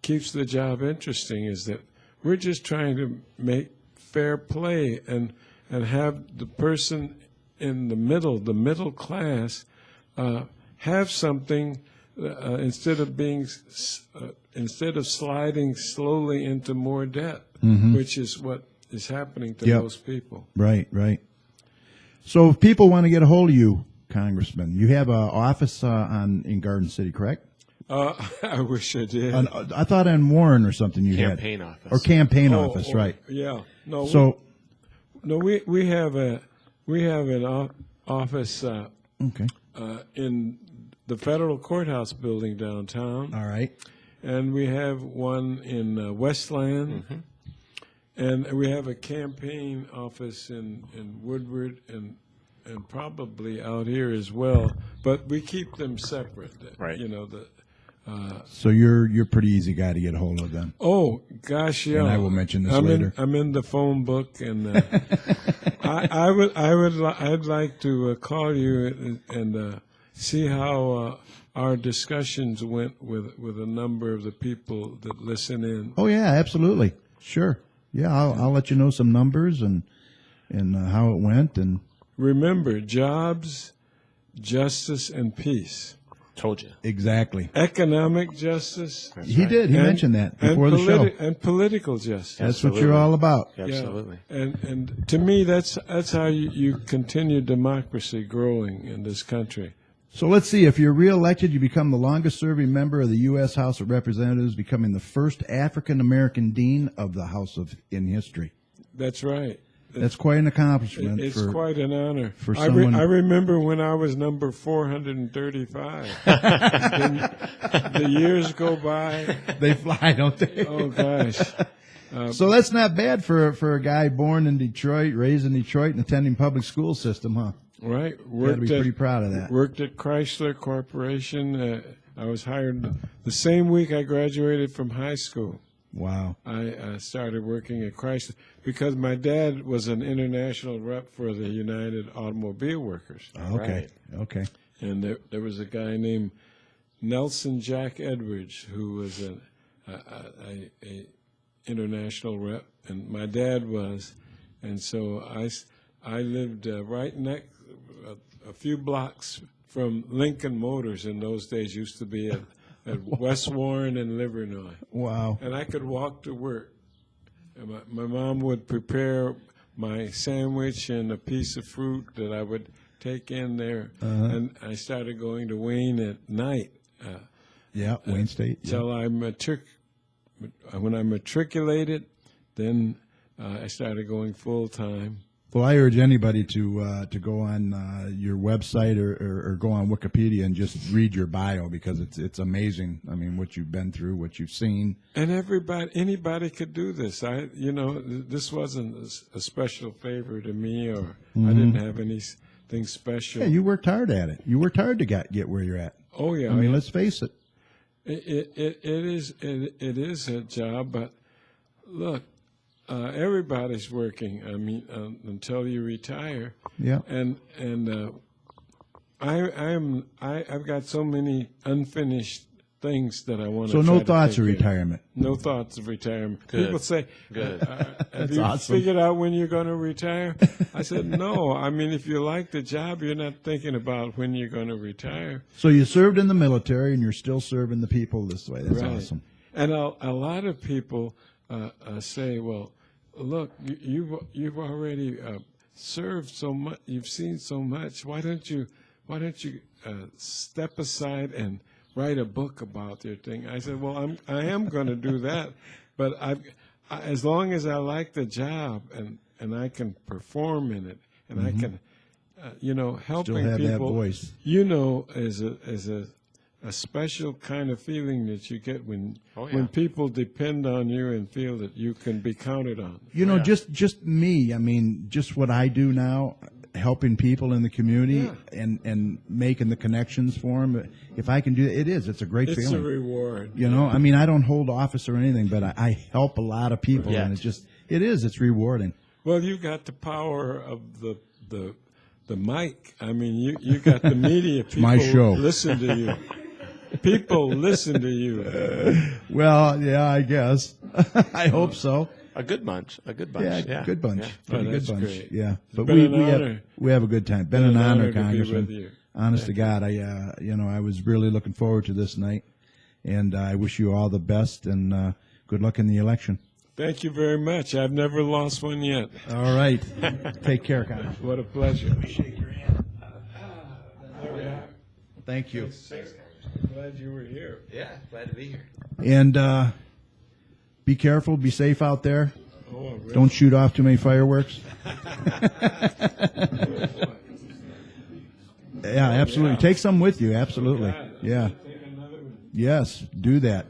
keeps the job interesting. Is that we're just trying to make fair play and have the person in the middle class, have something instead of sliding slowly into more debt, which is what is happening to most people. Right, right. So if people want to get a hold of you, Congressman, you have an office in Garden City, correct? I wish I did. I thought on Warren or something you Campaign had. office. Or campaign office, right. Yeah. No. So, we have an office okay. in the federal courthouse building downtown. All right. And we have one in Westland, and we have a campaign office in Woodward and probably out here as well. But we keep them separate. Right. So you're a pretty easy guy to get a hold of then. Oh gosh, yeah. And I will mention this later. I'm in the phone book, and I'd like to call you and see how our discussions went with a number of the people that listen in. Oh yeah, absolutely. Sure. Yeah, I'll let you know some numbers and how it went. And remember, jobs, justice, and peace. Told you. Exactly. economic justice, He did. He mentioned that before the show. and political justice. That's what you're all about. Yeah. Absolutely. And to me, that's how you continue democracy growing in this country. So let's see. If you're reelected, you become the longest-serving member of the U.S. House of Representatives, becoming the first African-American dean of the House in history. That's right. That's quite an accomplishment. It's quite an honor. for I someone- remember when I was number 435. The years go by. They fly, don't they? Oh, gosh. So that's not bad for a guy born in Detroit, raised in Detroit, and attending public school system, huh? Right. You got to be pretty proud of that. Worked at Chrysler Corporation. I was hired the same week I graduated from high school. Wow. I started working at Chrysler because my dad was an international rep for the United Automobile Workers. Okay. Okay. And there was a guy named Nelson Jack Edwards who was a international rep, and my dad was. And so I lived right next, a few blocks from Lincoln Motors in those days, used to be at West Warren and Livernois. Wow. And I could walk to work. And my mom would prepare my sandwich and a piece of fruit that I would take in there. And I started going to Wayne at night. Yeah, Wayne State. Yeah. Till when I matriculated, then I started going full time. Well, I urge anybody to go on your website or go on Wikipedia and just read your bio, because it's amazing. I mean, what you've been through, what you've seen. And anybody could do this. This wasn't a special favor to me, or I didn't have anything special. Yeah, you worked hard at it. You worked hard to get where you're at. Oh yeah. I mean, let's face it. It is a job, but look. Everybody's working. I mean, until you retire. Yeah. And I've got so many unfinished things that I want to. So no try to thoughts of take care retirement. No thoughts of retirement. Good. People say, Good. "Have you awesome. figured out when you're going to retire?" I said, "No. I mean, if you like the job, you're not thinking about when you're going to retire." So you served in the military, and you're still serving the people this way. That's Right. awesome. And a lot of people say, "Well, look, you've already served so much. You've seen so much. Why don't you step aside and write a book about your thing?" I said, "Well, I am going to do that, but as long as I like the job and I can perform in it, and I can, helping Still have people, that voice. is a special kind of feeling that you get when people depend on you and feel that you can be counted on." Just me. I mean, just what I do now, helping people in the community and making the connections for them. If I can do it, it's a great feeling. It's a reward. I mean, I don't hold office or anything, but I help a lot of people, Yeah. and it's rewarding. Well, you got the power of the mic. I mean, you got the media. People my show. Listen to you. People listen to you. Well, yeah, I guess. I hope so. A good bunch. Yeah, Yeah. good bunch. Yeah. Pretty that's good bunch. great. Yeah, but been an we honor. have a good time. Been Been an an honor, honor to be Congressman. with you. Honest to God, I was really looking forward to this night, and I wish you all the best and good luck in the election. Thank you very much. I've never lost one yet. All right, take care, Congressman. What a pleasure. Shake your hand. There we are. Thank you. Glad you were here. Yeah, glad to be here. And be careful, be safe out there. Oh, really? Don't shoot off too many fireworks. Yeah, absolutely. Take some with you. Absolutely. Yeah. Take another one. Yes, do that.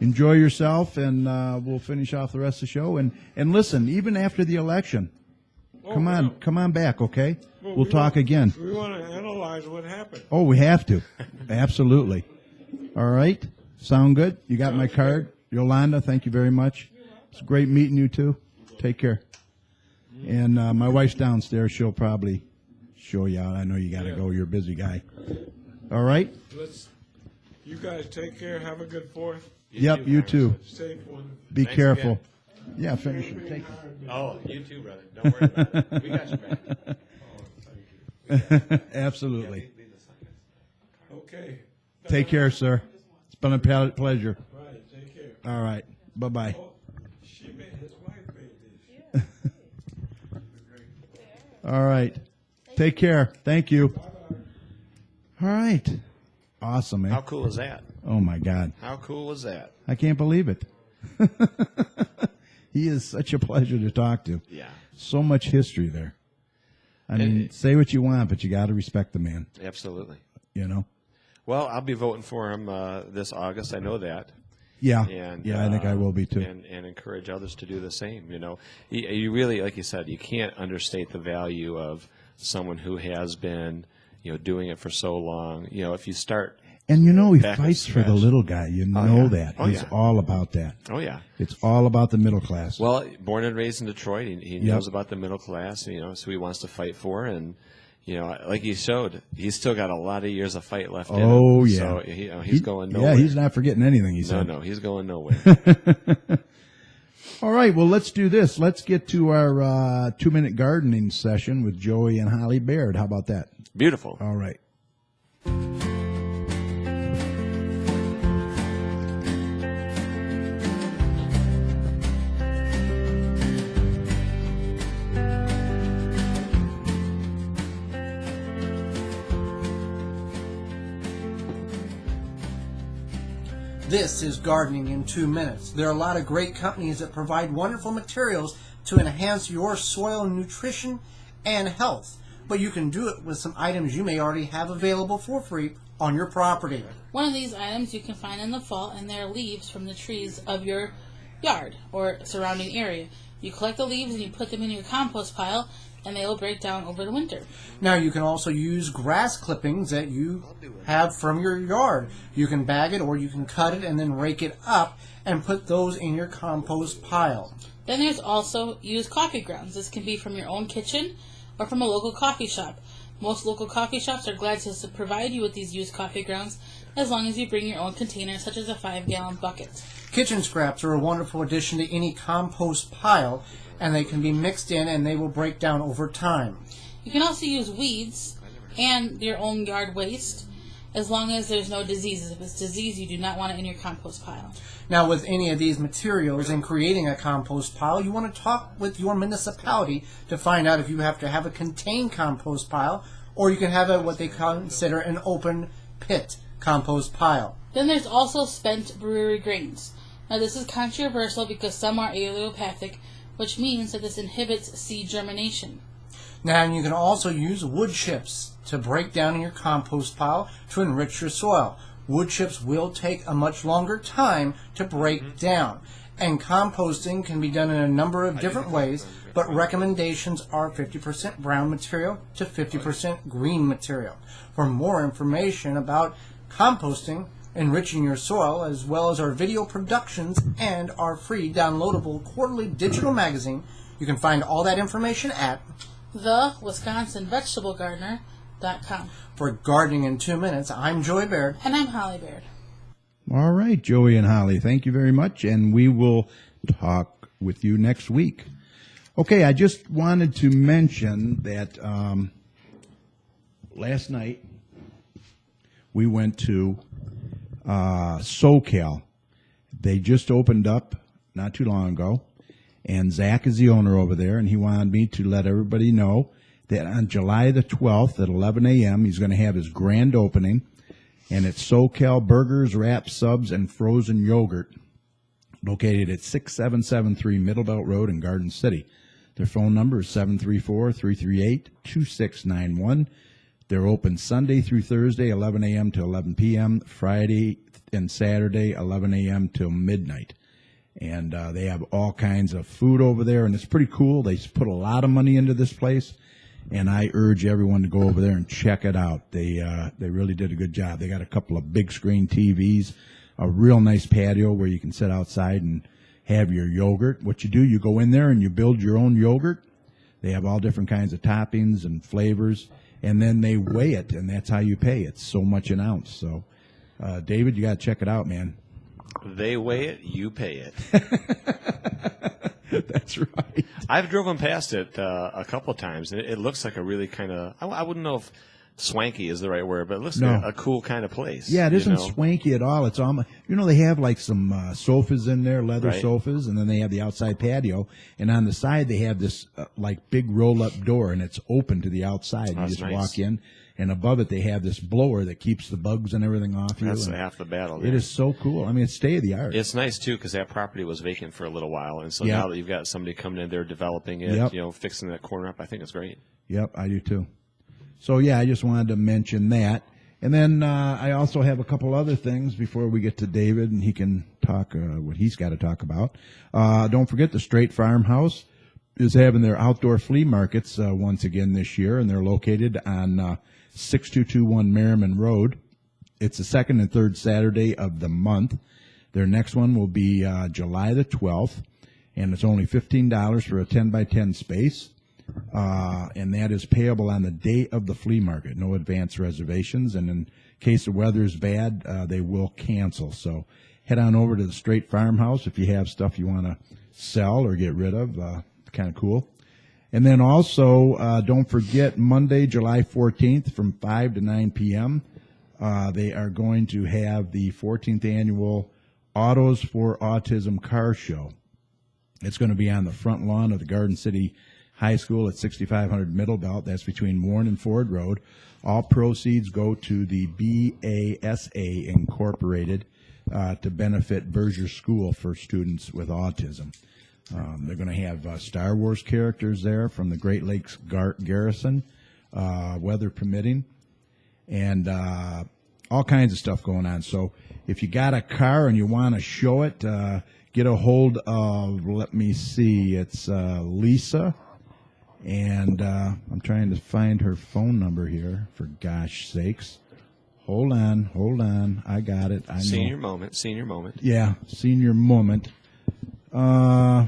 Enjoy yourself, and we'll finish off the rest of the show. And listen, even after the election, come on back, okay? We'll talk again. We want to analyze what happened. Oh, we have to. Absolutely. All right. Sound good? You got my card? Yolanda, thank you very much. It's great meeting you too. Take care. And my wife's downstairs. She'll probably show you out. I know you got to go. You're a busy guy. All right? You guys take care. Have a good 4th. Yep, you too. Safe one. Be Thanks careful. again. Yeah, finish it. Take Oh, you too, brother. Don't worry about it. We got your back. it. Absolutely. Oh, Okay. Take care, sir. It's been a pleasure. Right, take care. All right. Bye-bye. Oh, his wife made this. All right. Take care. Thank you. All right. Awesome, man. How cool is that? Oh, my God. How cool was that? I can't believe it. He is such a pleasure to talk to. Yeah. So much history there. I mean, say what you want, but you got to respect the man, Absolutely. you know? Well, I'll be voting for him this August. I know that. Yeah. And, yeah, I think I will be too. And encourage others to do the same. You know, you really, like you said, you can't understate the value of someone who has been, doing it for so long. You know, if you start. And he back fights from for the scratch. little guy. You Oh, know yeah. that. Oh, He's yeah. all about that. Oh yeah. It's all about the middle class. Well, born and raised in Detroit, he Yep. knows about the middle class. So he wants to fight for, and like he showed, he's still got a lot of years of fight left in him. Oh, yeah. So he's going nowhere. Yeah, he's not forgetting anything he said. No, he's going nowhere. All right, well, let's do this. Let's get to our 2-minute gardening session with Joey and Holly Baird. How about that? Beautiful. All right. This is Gardening in 2 Minutes. There are a lot of great companies that provide wonderful materials to enhance your soil nutrition and health, but you can do it with some items you may already have available for free on your property. One of these items you can find in the fall, and they're leaves from the trees of your yard or surrounding area. You collect the leaves and you put them in your compost pile, and they will break down over the winter. Now you can also use grass clippings that you have from your yard. You can bag it or you can cut it and then rake it up and put those in your compost pile. Then there's also used coffee grounds. This can be from your own kitchen or from a local coffee shop. Most local coffee shops are glad to provide you with these used coffee grounds as long as you bring your own container, such as a 5-gallon bucket. Kitchen scraps are a wonderful addition to any compost pile, and they can be mixed in and they will break down over time. You can also use weeds and your own yard waste as long as there's no diseases. If it's disease, you do not want it in your compost pile. Now, with any of these materials in creating a compost pile, you want to talk with your municipality to find out if you have to have a contained compost pile or you can have what they consider an open pit compost pile. Then there's also spent brewery grains. Now, this is controversial because some are allelopathic, which means that this inhibits seed germination. Now, you can also use wood chips to break down in your compost pile to enrich your soil. Wood chips will take a much longer time to break down, and composting can be done in a number of different ways, but recommendations are 50% brown material to 50% green material. For more information about composting, enriching your soil, as well as our video productions and our free downloadable quarterly digital magazine, you can find all that information at thewisconsinvegetablegardener.com. For Gardening in 2 Minutes, I'm Joey Baird. And I'm Holly Baird. All right, Joey and Holly, thank you very much, and we will talk with you next week. Okay, I just wanted to mention that last night we went to SoCal. They just opened up not too long ago, and Zach is the owner over there, and he wanted me to let everybody know that on July the 12th at 11 a.m., he's going to have his grand opening, and it's SoCal Burgers, Wraps, Subs, and Frozen Yogurt, located at 6773 Middlebelt Road in Garden City. Their phone number is 734-338-2691. They're open Sunday through Thursday, 11 a.m. to 11 p.m., Friday and Saturday, 11 a.m. till midnight. And they have all kinds of food over there, and it's pretty cool. They put a lot of money into this place, and I urge everyone to go over there and check it out. They really did a good job. They got a couple of big screen TVs, a real nice patio where you can sit outside and have your yogurt. What you do, you go in there and you build your own yogurt. They have all different kinds of toppings and flavors, and then they weigh it, and that's how you pay. It's so much an ounce. So, David, you got to check it out, man. They weigh it, you pay it. That's right. I've driven past it a couple of times, and it looks like a really kind of, I wouldn't know if swanky is the right word, but it looks like a cool kind of place. Yeah, it isn't you know? swanky at all. It's almost, they have like some sofas in there, leather Right. sofas, and then they have the outside patio. And on the side, they have this like big roll-up door, and it's open to the outside. You That's just nice. walk in, and above it, they have this blower that keeps the bugs and everything off you. That's and half the battle. it there. is so cool. I mean, it's state of the art. It's nice too because that property was vacant for a little while, and so Yeah. now that you've got somebody coming in there developing it, Yep. fixing that corner up, I think it's great. Yep, I do too. So yeah, I just wanted to mention that. And then I also have a couple other things before we get to David, and he can talk what he's got to talk about. Don't forget the Straight Farmhouse is having their outdoor flea markets once again this year, and they're located on 6221 Merriman Road. It's the second and third Saturday of the month. Their next one will be July the 12th, and it's only $15 for a 10 by 10 space. And that is payable on the day of the flea market. No advance reservations, and in case the weather is bad, they will cancel. So head on over to the Straight Farmhouse if you have stuff you want to sell or get rid of. Kind of cool. And then also, don't forget Monday, July 14th from 5 to 9 p.m., they are going to have the 14th annual Autos for Autism car show. It's going to be on the front lawn of the Garden City High School at 6500 Middle Belt. That's between Warren and Ford Road. All proceeds go to the BASA Incorporated to benefit Berger School for students with autism. They're going to have Star Wars characters there from the Great Lakes Garrison, weather permitting, and all kinds of stuff going on. So if you got a car and you want to show it, get a hold of, let me see, it's Lisa. And I'm trying to find her phone number here, for gosh sakes. Hold on. I got it. I know. Senior moment. Yeah, senior moment. Oh,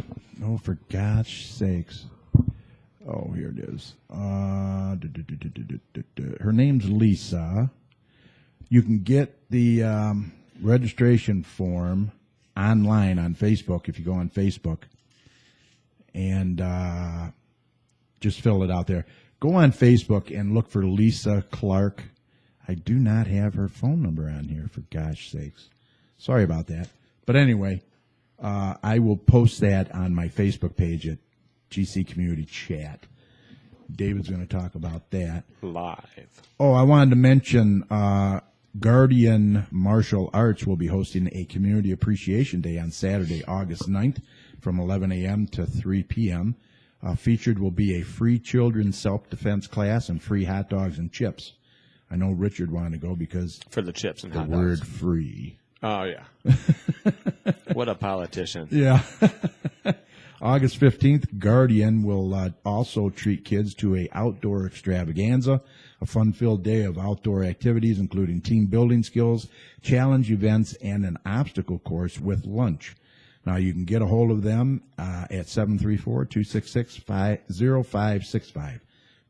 for gosh sakes. Oh, here it is. Her name's Lisa. You can get the registration form online on Facebook if you go on Facebook. And just fill it out there. Go on Facebook and look for Lisa Clark. I do not have her phone number on here, for gosh sakes. Sorry about that. But anyway, I will post that on my Facebook page at GC Community Chat. David's going to talk about that. Live. Oh, I wanted to mention Guardian Martial Arts will be hosting a Community Appreciation Day on Saturday, August 9th from 11 a.m. to 3 p.m. Featured will be a free children's self-defense class and free hot dogs and chips. I know Richard wanted to go because For the chips and the hot word dogs. free. Oh, yeah. What a politician. Yeah. August 15th, Guardian will also treat kids to a outdoor extravaganza, a fun-filled day of outdoor activities, including team building skills, challenge events, and an obstacle course with lunch. Now, you can get a hold of them at 734-266-0565.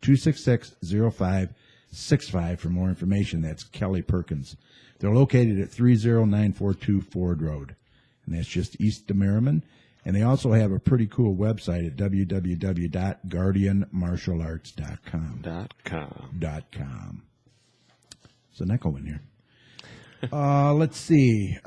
266-0565 for more information. That's Kelly Perkins. They're located at 30942 Ford Road, and that's just east of Merriman. And they also have a pretty cool website at www.guardianmartialarts.com. .com. There's an echo in here. Let's see.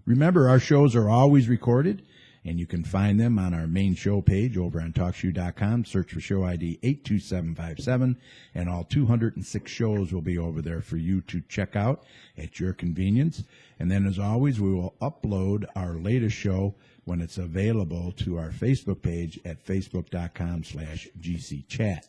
Remember, our shows are always recorded, and you can find them on our main show page over on TalkShoe.com. Search for show ID 82757, and all 206 shows will be over there for you to check out at your convenience. And then, as always, we will upload our latest show when it's available to our Facebook page at facebook.com/GCChat.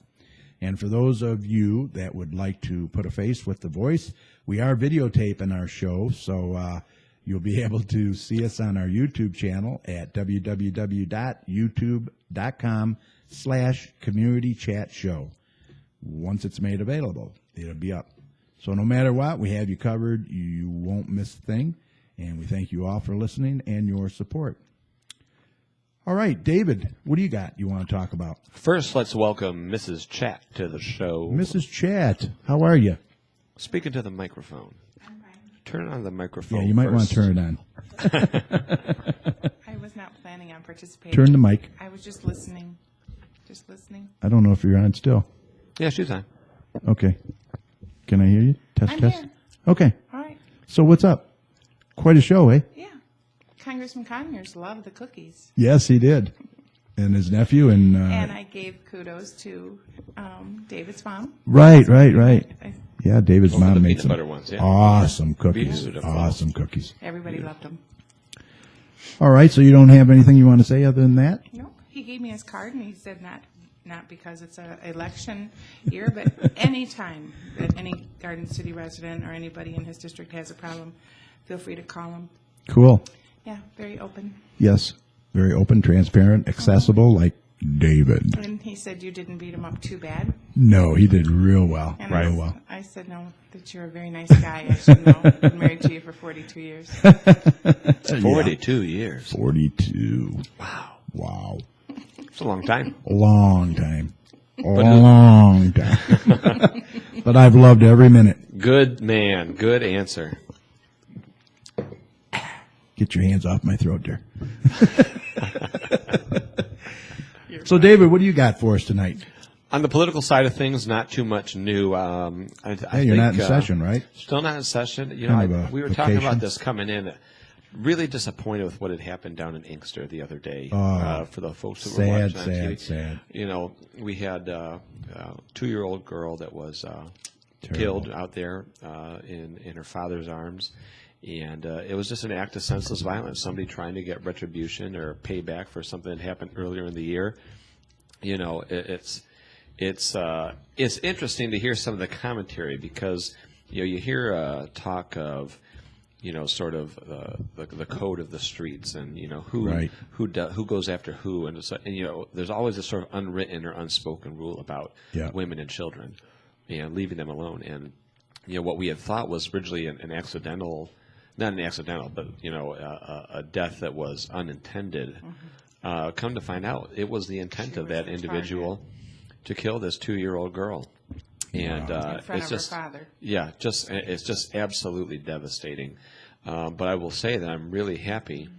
And for those of you that would like to put a face with the voice, we are videotaping our show, so you'll be able to see us on our YouTube channel at www.youtube.com/communitychatshow. Once it's made available, it'll be up. So no matter what, we have you covered. You won't miss a thing. And we thank you all for listening and your support. All right, David, what do you got you want to talk about? First, let's welcome Mrs. Chat to the show. Mrs. Chat, how are you? Speaking to the microphone. Turn on the microphone. Yeah, you might want first. to turn it on. I was not planning on participating. Turn the mic. I was just listening. Just listening. I don't know if you're on still. Yeah, she's on. Okay. Can I hear you? Test, I'm test. here. Okay. All right. So what's up? Quite a show, eh? Yeah. Congressman Conyers loved the cookies. Yes, he did. And his nephew and. And I gave kudos to David's mom. Right. I- Yeah, David's The mom made peanut some butter ones, yeah. awesome cookies. Beautiful. Awesome cookies. Everybody loved them. All right, so you don't have anything you want to say other than that? No, he gave me his card and he said not because it's an election year, but any time that any Garden City resident or anybody in his district has a problem, feel free to call him. Cool. Yeah, very open. Yes, very open, transparent, accessible, like David. And he said you didn't beat him up too bad. No, he did real well. And Real well. I said, no, that you're a very nice guy. I should know. I've been married to you for 42 years. 42 years. 42. Wow. It's a long time. A long time. A long time. But I've loved every minute. Good man. Good answer. Get your hands off my throat there. So, David, what do you got for us tonight? On the political side of things, not too much new. Hey, you're not in session, right? Still not in session. You Kind know, of a we were talking vacation. about this coming in. Really disappointed with what had happened down in Inkster the other day. For the folks that were watching on TV. Sad. You know, we had a 2-year-old girl that was killed out there in her father's arms. And it was just an act of senseless violence, somebody trying to get retribution or payback for something that happened earlier in the year. You know, it's interesting to hear some of the commentary because, you know, you hear talk of, you know, sort of the code of the streets and, you know, who goes after who. And you know, there's always this sort of unwritten or unspoken rule about women and children and leaving them alone. And, you know, what we had thought was originally an accidental, not an accidental, but, you know, a death that was unintended. Come to find out, it was the intent of that individual to kill this 2-year-old girl. And in front it's of just, her father. yeah, it's just absolutely devastating. But I will say that I'm really happy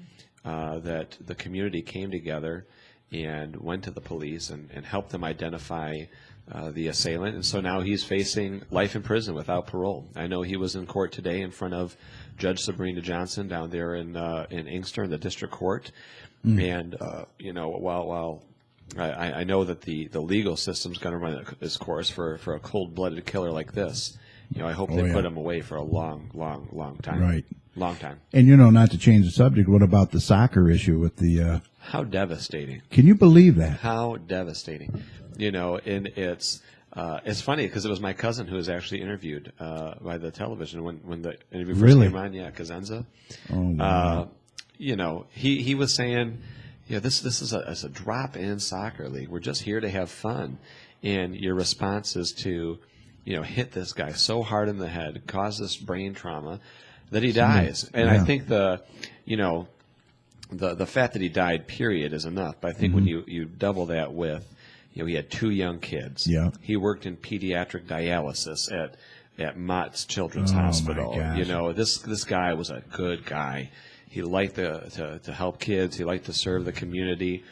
that the community came together and went to the police and helped them identify the assailant. And so now he's facing life in prison without parole. I know he was in court today in front of Judge Sabrina Johnson down there in Inkster in the district court. And, you know, while I know that the legal system's going to run its course for a cold-blooded killer like this, you know, I hope they put him away for a long time. Right. Long time. And, you know, not to change the subject, what about the soccer issue with the... How devastating. Can you believe that? How devastating. You know, and it's funny because it was my cousin who was actually interviewed by the television when the interview first came on. Yeah, Kazenza. Oh, wow. You know, he was saying, yeah, this is a drop in soccer league. We're just here to have fun, and your response is to, you know, hit this guy so hard in the head, cause this brain trauma that he dies. And I think the fact that he died, period, is enough. But I think when you double that with, you know, he had 2 young kids. Yeah. He worked in pediatric dialysis at Mott's Children's Hospital. My gosh. You know, this guy was a good guy. He liked to help kids. He liked to serve the community.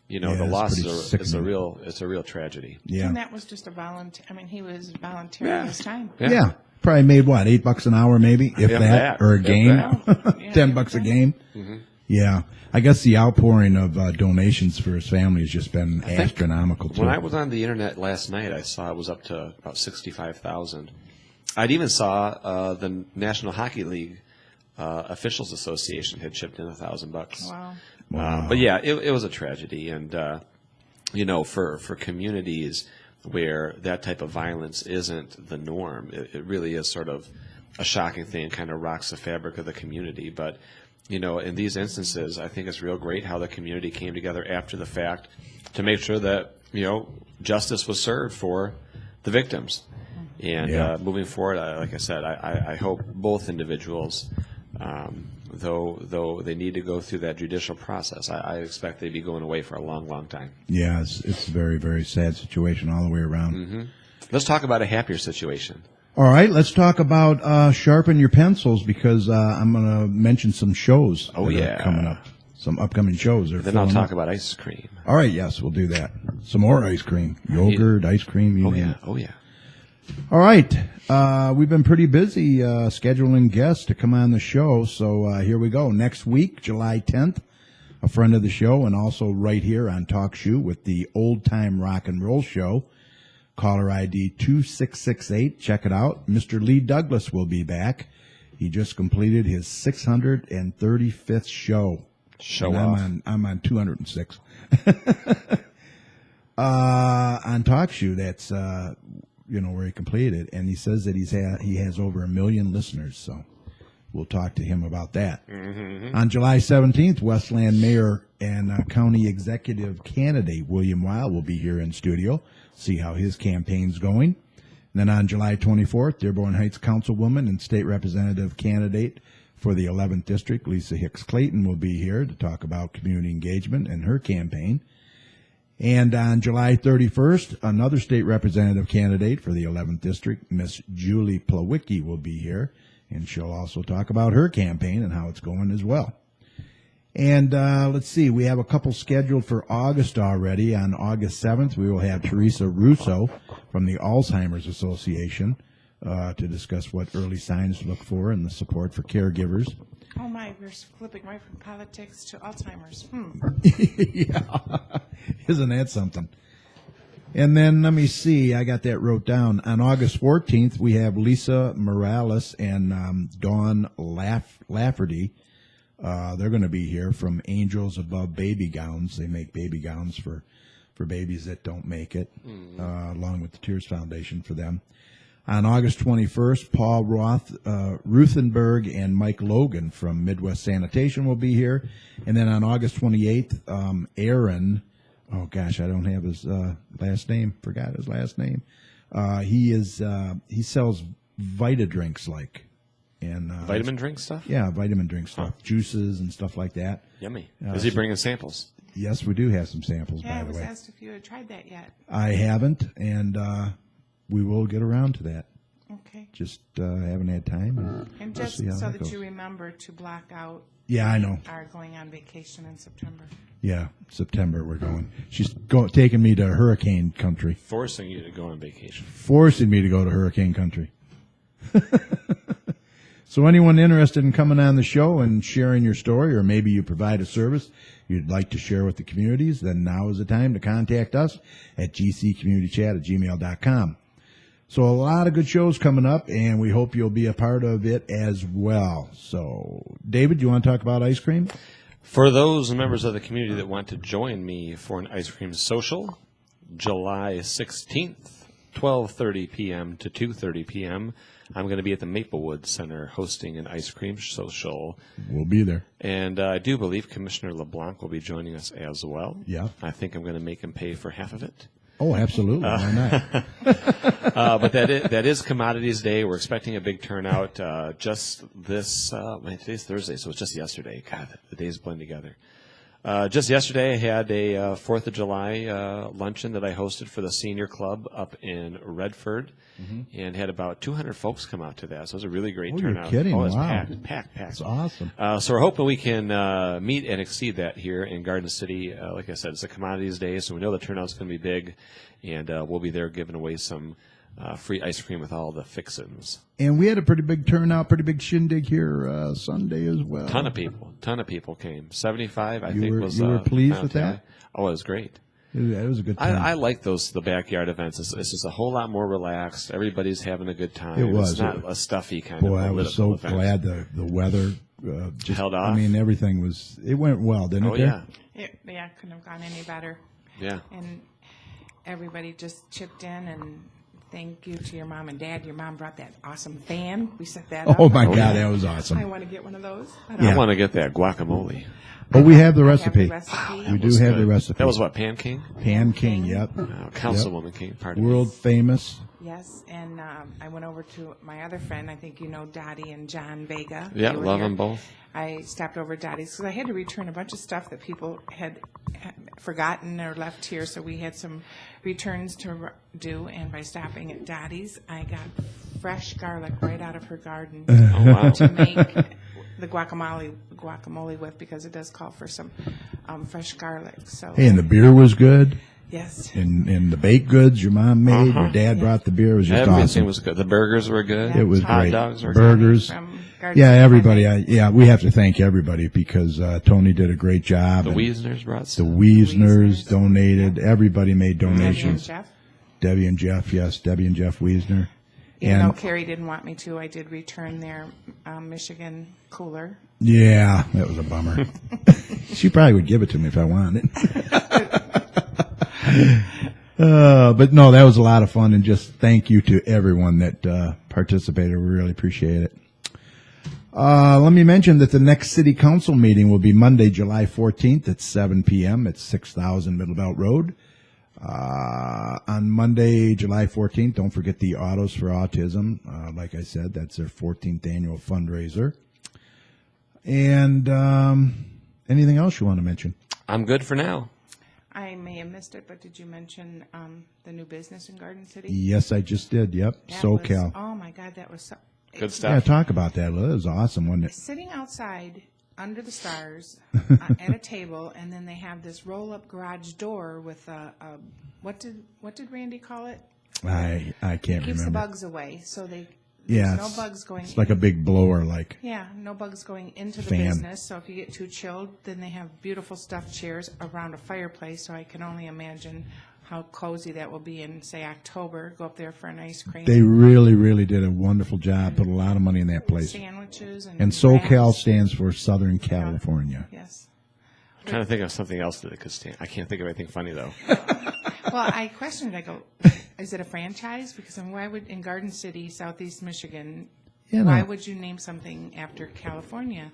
You know, Yeah, the it's loss pretty is a sickening. real tragedy. Yeah. And that was just a volunteer. I mean, he was volunteering his time. Yeah. Probably made what, $8 an hour maybe, if that, or a game, $10 a game. Yeah, I guess the outpouring of donations for his family has just been astronomical too. When I was on the internet last night, I saw it was up to about 65,000. I'd even saw the National Hockey League Officials Association had chipped in $1,000. Wow. But yeah, it was a tragedy, and you know, for communities where that type of violence isn't the norm, it really is sort of a shocking thing and kind of rocks the fabric of the community. But, you know, in these instances, I think it's real great how the community came together after the fact to make sure that, you know, justice was served for the victims. And moving forward, like I said, I hope both individuals, though they need to go through that judicial process, I expect they'd be going away for a long time. Yeah, it's a very, very sad situation all the way around. Let's talk about a happier situation. All right, let's talk about sharpen your pencils because I'm going to mention some shows that are coming up, some upcoming shows. Then I'll talk about ice cream. All right, yes, we'll do that. Some more ice cream. Yogurt, ice cream, you name it. Oh, yeah. All right. We've been pretty busy scheduling guests to come on the show, so here we go. Next week, July 10th, a friend of the show, and also right here on Talk Shoe with the Old Time Rock and Roll Show. Caller ID 2668. Check it out. Mr. Lee Douglas will be back. He just completed his 635th show. Show and off. I'm on 206. On Talk Shoe, that's where he completed, and he says that he has over 1 million listeners. So we'll talk to him about that. Mm-hmm. On July 17th, Westland Mayor and County Executive candidate William Weil will be here in studio. See how his campaign's going. And then on July 24th, Dearborn Heights Councilwoman and State Representative candidate for the 11th District, Lisa Hicks Clayton, will be here to talk about community engagement and her campaign. And on July 31st, another state representative candidate for the 11th District, Miss Julie Plawicki, will be here, and she'll also talk about her campaign and how it's going as well. And let's see, we have a couple scheduled for August already. On August 7th, we will have Teresa Russo from the Alzheimer's Association to discuss what early signs to look for and the support for caregivers. Oh my, we're flipping right from politics to Alzheimer's. Yeah, isn't that something? And then let me see, I got that wrote down. On August 14th, we have Lisa Morales and Dawn Lafferty. They're going to be here from Angels Above Baby Gowns. They make baby gowns for babies that don't make it, along with the Tears Foundation for them. On August 21st, Paul Ruthenberg and Mike Logan from Midwest Sanitation will be here. And then on August 28th, Aaron, oh gosh, I don't have his last name. Forgot his last name. He sells Vita drinks and Vitamin drink stuff? Yeah, vitamin drink stuff, juices and stuff like that. Yummy. Is he bringing samples? Yes, we do have some samples, Yeah, by I the was way. asked if you had tried that yet. I haven't, and we will get around to that. Okay. Just haven't had time. And we'll just see how so that that goes. you remember to block out. Yeah, I know. Are going on vacation in September. Yeah, September we're going. She's taking me to hurricane country. Forcing you to go on vacation. Forcing me to go to hurricane country. So anyone interested in coming on the show and sharing your story, or maybe you provide a service you'd like to share with the communities, then now is the time to contact us at gccommunitychat@gmail.com. So a lot of good shows coming up, and we hope you'll be a part of it as well. So, David, you want to talk about ice cream? For those members of the community that want to join me for an ice cream social, July 16th, 12:30 p.m. to 2:30 p.m., I'm going to be at the Maplewood Center hosting an ice cream social. We'll be there. And I do believe Commissioner LeBlanc will be joining us as well. Yeah. I think I'm going to make him pay for half of it. Oh, absolutely. Why not? But that is Commodities Day. We're expecting a big turnout. Just this, today's Thursday, so it's just yesterday. God, the days blend together. Just yesterday, I had a 4th of July luncheon that I hosted for the senior club up in Redford, and had about 200 folks come out to that. So it was a really great turnout. You're kidding. Oh, it was Wow. packed. That's awesome. So we're hoping we can meet and exceed that here in Garden City. Like I said, it's a Commodities Day, so we know the turnout's going to be big, and we'll be there giving away some free ice cream with all the fixins. And we had a pretty big turnout, pretty big shindig here Sunday as well. Ton of people came. 75, I You think were- was. you were pleased final with that? tally. Oh, it was great. It was a good time. I like the backyard events. It's just a whole lot more relaxed. Everybody's having a good time. It was. It's not a stuffy kind Boy, of I was so political glad event. the weather just held off. I mean, everything it went well, didn't Oh, it? there? yeah. Yeah, couldn't have gone any better. Yeah. And everybody just chipped in, and thank you to your mom and dad. Your mom brought that awesome fan. We set that up. Oh my God, yeah. that was I awesome. want to get one of those. Yeah. I want to get that guacamole. But we have the I have recipe. the recipe. We do Was have good. the recipe. That was what, Pan King? Pan King, yep. Councilwoman King, pardon me. World famous. Yes, and I went over to my other friend. I think you know Dottie and John Vega. Yeah, They were love here. them both. I stopped over at Dottie's because I had to return a bunch of stuff that people had forgotten or left here. So we had some returns to do, and by stopping at Dottie's, I got fresh garlic right out of her garden Oh, wow. to make the guacamole with, because it does call for some fresh garlic. So Hey, and the beer was good. Yes. And the baked goods your mom made, your dad brought the beer. It was just Everything awesome. was good. The burgers were good. It was Hot great. dogs were Burgers. From Garden Yeah, City everybody. Cafe. We have to thank everybody because Tony did a great job. good. The and Wiesners brought the some. Wiesners donated. Everybody made Debbie and donations. Jeff. Debbie and Jeff, yes, Debbie and Jeff Wiesner. Even though And Carrie didn't want me to, I did return their Michigan cooler. yeah, that was a bummer. She probably would give it to me if I wanted it. But no, that was a lot of fun, and just thank you to everyone that participated. We really appreciate it. Let me mention that the next city council meeting will be Monday, July 14th at 7 p.m. at 6000 Middle Belt Road. On Monday, July 14th, don't forget the Autos for Autism. Like I said, that's their 14th annual fundraiser. And anything else you want to mention? I'm good for now. I may have missed it, but did you mention the new business in Garden City? Yes, I just did. Yep, That SoCal. was- oh my God, that was so. Good Yeah, stuff. talk about that. That was awesome, wasn't it? Sitting outside under the stars at a table, and then they have this roll-up garage door with a what did Randy call it? I can't Keeps the remember. bugs away, so there's Yeah, no bugs going. it's like a big blower, like. Yeah, no bugs going into the Fan. business. So if you get too chilled, then they have beautiful stuffed chairs around a fireplace. So I can only imagine how cozy that will be in, say, October. Go up there for an ice cream. They really, really did a wonderful job. Put a lot of money in that place. Sandwiches and And SoCal wraps. stands for Southern California. Yes. I'm trying to think of something else that it could stand. I can't think of anything funny though. Well, I questioned. I go, is it a franchise? Because why would in Garden City, Southeast Michigan, You why know. would you name something after California?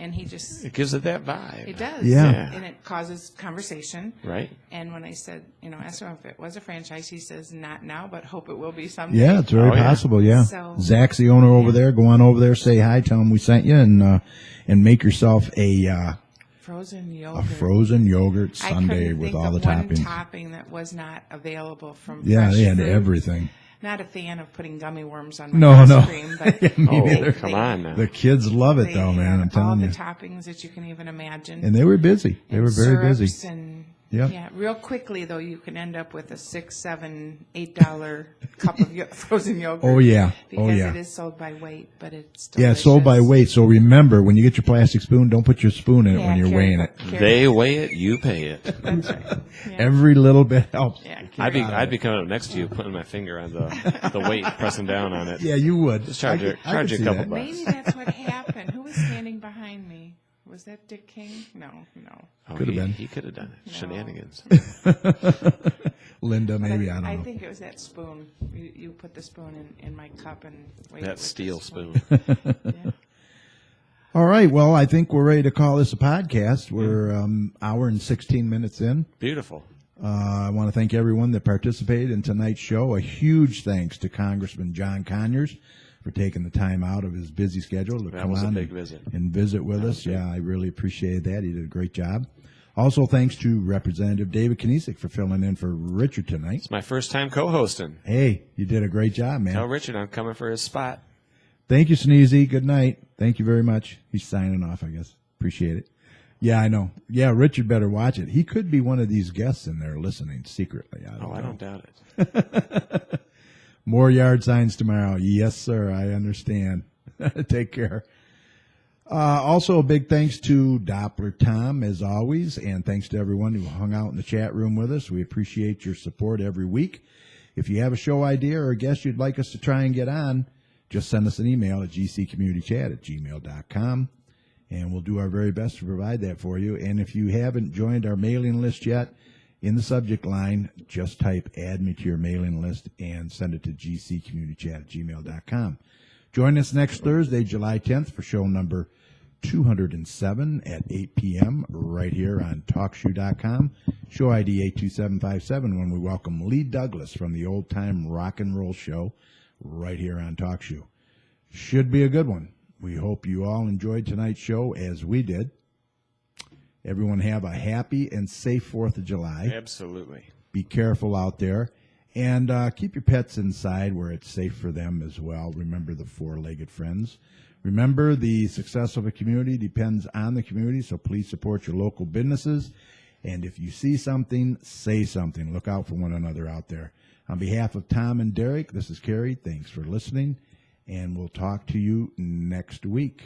And he just It gives it that vibe. it does. Yeah. And it causes conversation. Right? And when I said, asked him if it was a franchise, he says, not now, but hope it will be someday. Yeah, it's very Oh, yeah. possible. Yeah, So- Zach's the owner over there. Go on over there, say hi, tell him we sent you, and make yourself a Frozen yogurt. frozen yogurt I sundae couldn't with think all of the one toppings. topping that was not available from Yeah, fresh they had fruit. everything. Not a fan of putting gummy worms on my No, ice no. cream, but Yeah, me Oh, neither. come on now. The kids love it they though, man. had I'm telling all you. the toppings that you can even imagine. And they were busy. They And were very syrups busy. And Yep. yeah, real quickly though, you can end up with a $6, $7, $8 cup of frozen yogurt. Oh, yeah. because Oh, yeah. it is sold by weight, but it's Yeah, it's sold by delicious. weight. So remember, when you get your plastic spoon, don't put your spoon in it Yeah, when you're carry- weighing it. carry- They weigh it, you pay it. That's right. Yeah. Every little bit helps. Yeah, I'd be coming up next to you, putting my finger on the weight, pressing down on it. Yeah, you would. Just charge you I could a see couple that. bucks. Maybe that's what happened. Who was standing behind me? Was that Dick King? No. Oh, Could've been. He could have done it. Shenanigans. Linda, maybe, But I don't know. I think it was that spoon. You put the spoon in my cup and weighed it That with the steel spoon. spoon. Yeah. All right, well, I think we're ready to call this a podcast. We're hour and 16 minutes in. Beautiful. I want to thank everyone that participated in tonight's show. A huge thanks to Congressman John Conyers for taking the time out of his busy schedule to That come was a on big visit. and visit with us. Yeah, I really appreciate that. He did a great job. Also, thanks to Representative David Knezek for filling in for Richard tonight. It's my first time co-hosting. Hey, you did a great job, man. Tell Richard I'm coming for his spot. Thank you, Sneezy. Good night. Thank you very much. He's signing off, I guess. Appreciate it. Yeah, I know. Yeah, Richard better watch it. He could be one of these guests in there listening secretly. I don't I know. don't doubt it. More yard signs tomorrow. Yes, sir. I understand. Take care. Also, a big thanks to Doppler Tom, as always, and thanks to everyone who hung out in the chat room with us. We appreciate your support every week. If you have a show idea or a guest you'd like us to try and get on, just send us an email at gccommunitychat@gmail.com, and we'll do our very best to provide that for you. And if you haven't joined our mailing list yet, in the subject line, just type add me to your mailing list and send it to gccommunitychat@gmail.com. Join us next Thursday, July 10th, for show number 207 at 8 p.m. right here on TalkShoe.com. Show ID 82757 when we welcome Lee Douglas from the Old Time Rock and Roll Show right here on TalkShoe. Should be a good one. We hope you all enjoyed tonight's show as we did. Everyone have a happy and safe 4th of July. Absolutely. Be careful out there. And keep your pets inside where it's safe for them as well. Remember the four-legged friends. Remember, the success of a community depends on the community, so please support your local businesses. And if you see something, say something. Look out for one another out there. On behalf of Tom and Derek, this is Carrie. Thanks for listening, and we'll talk to you next week.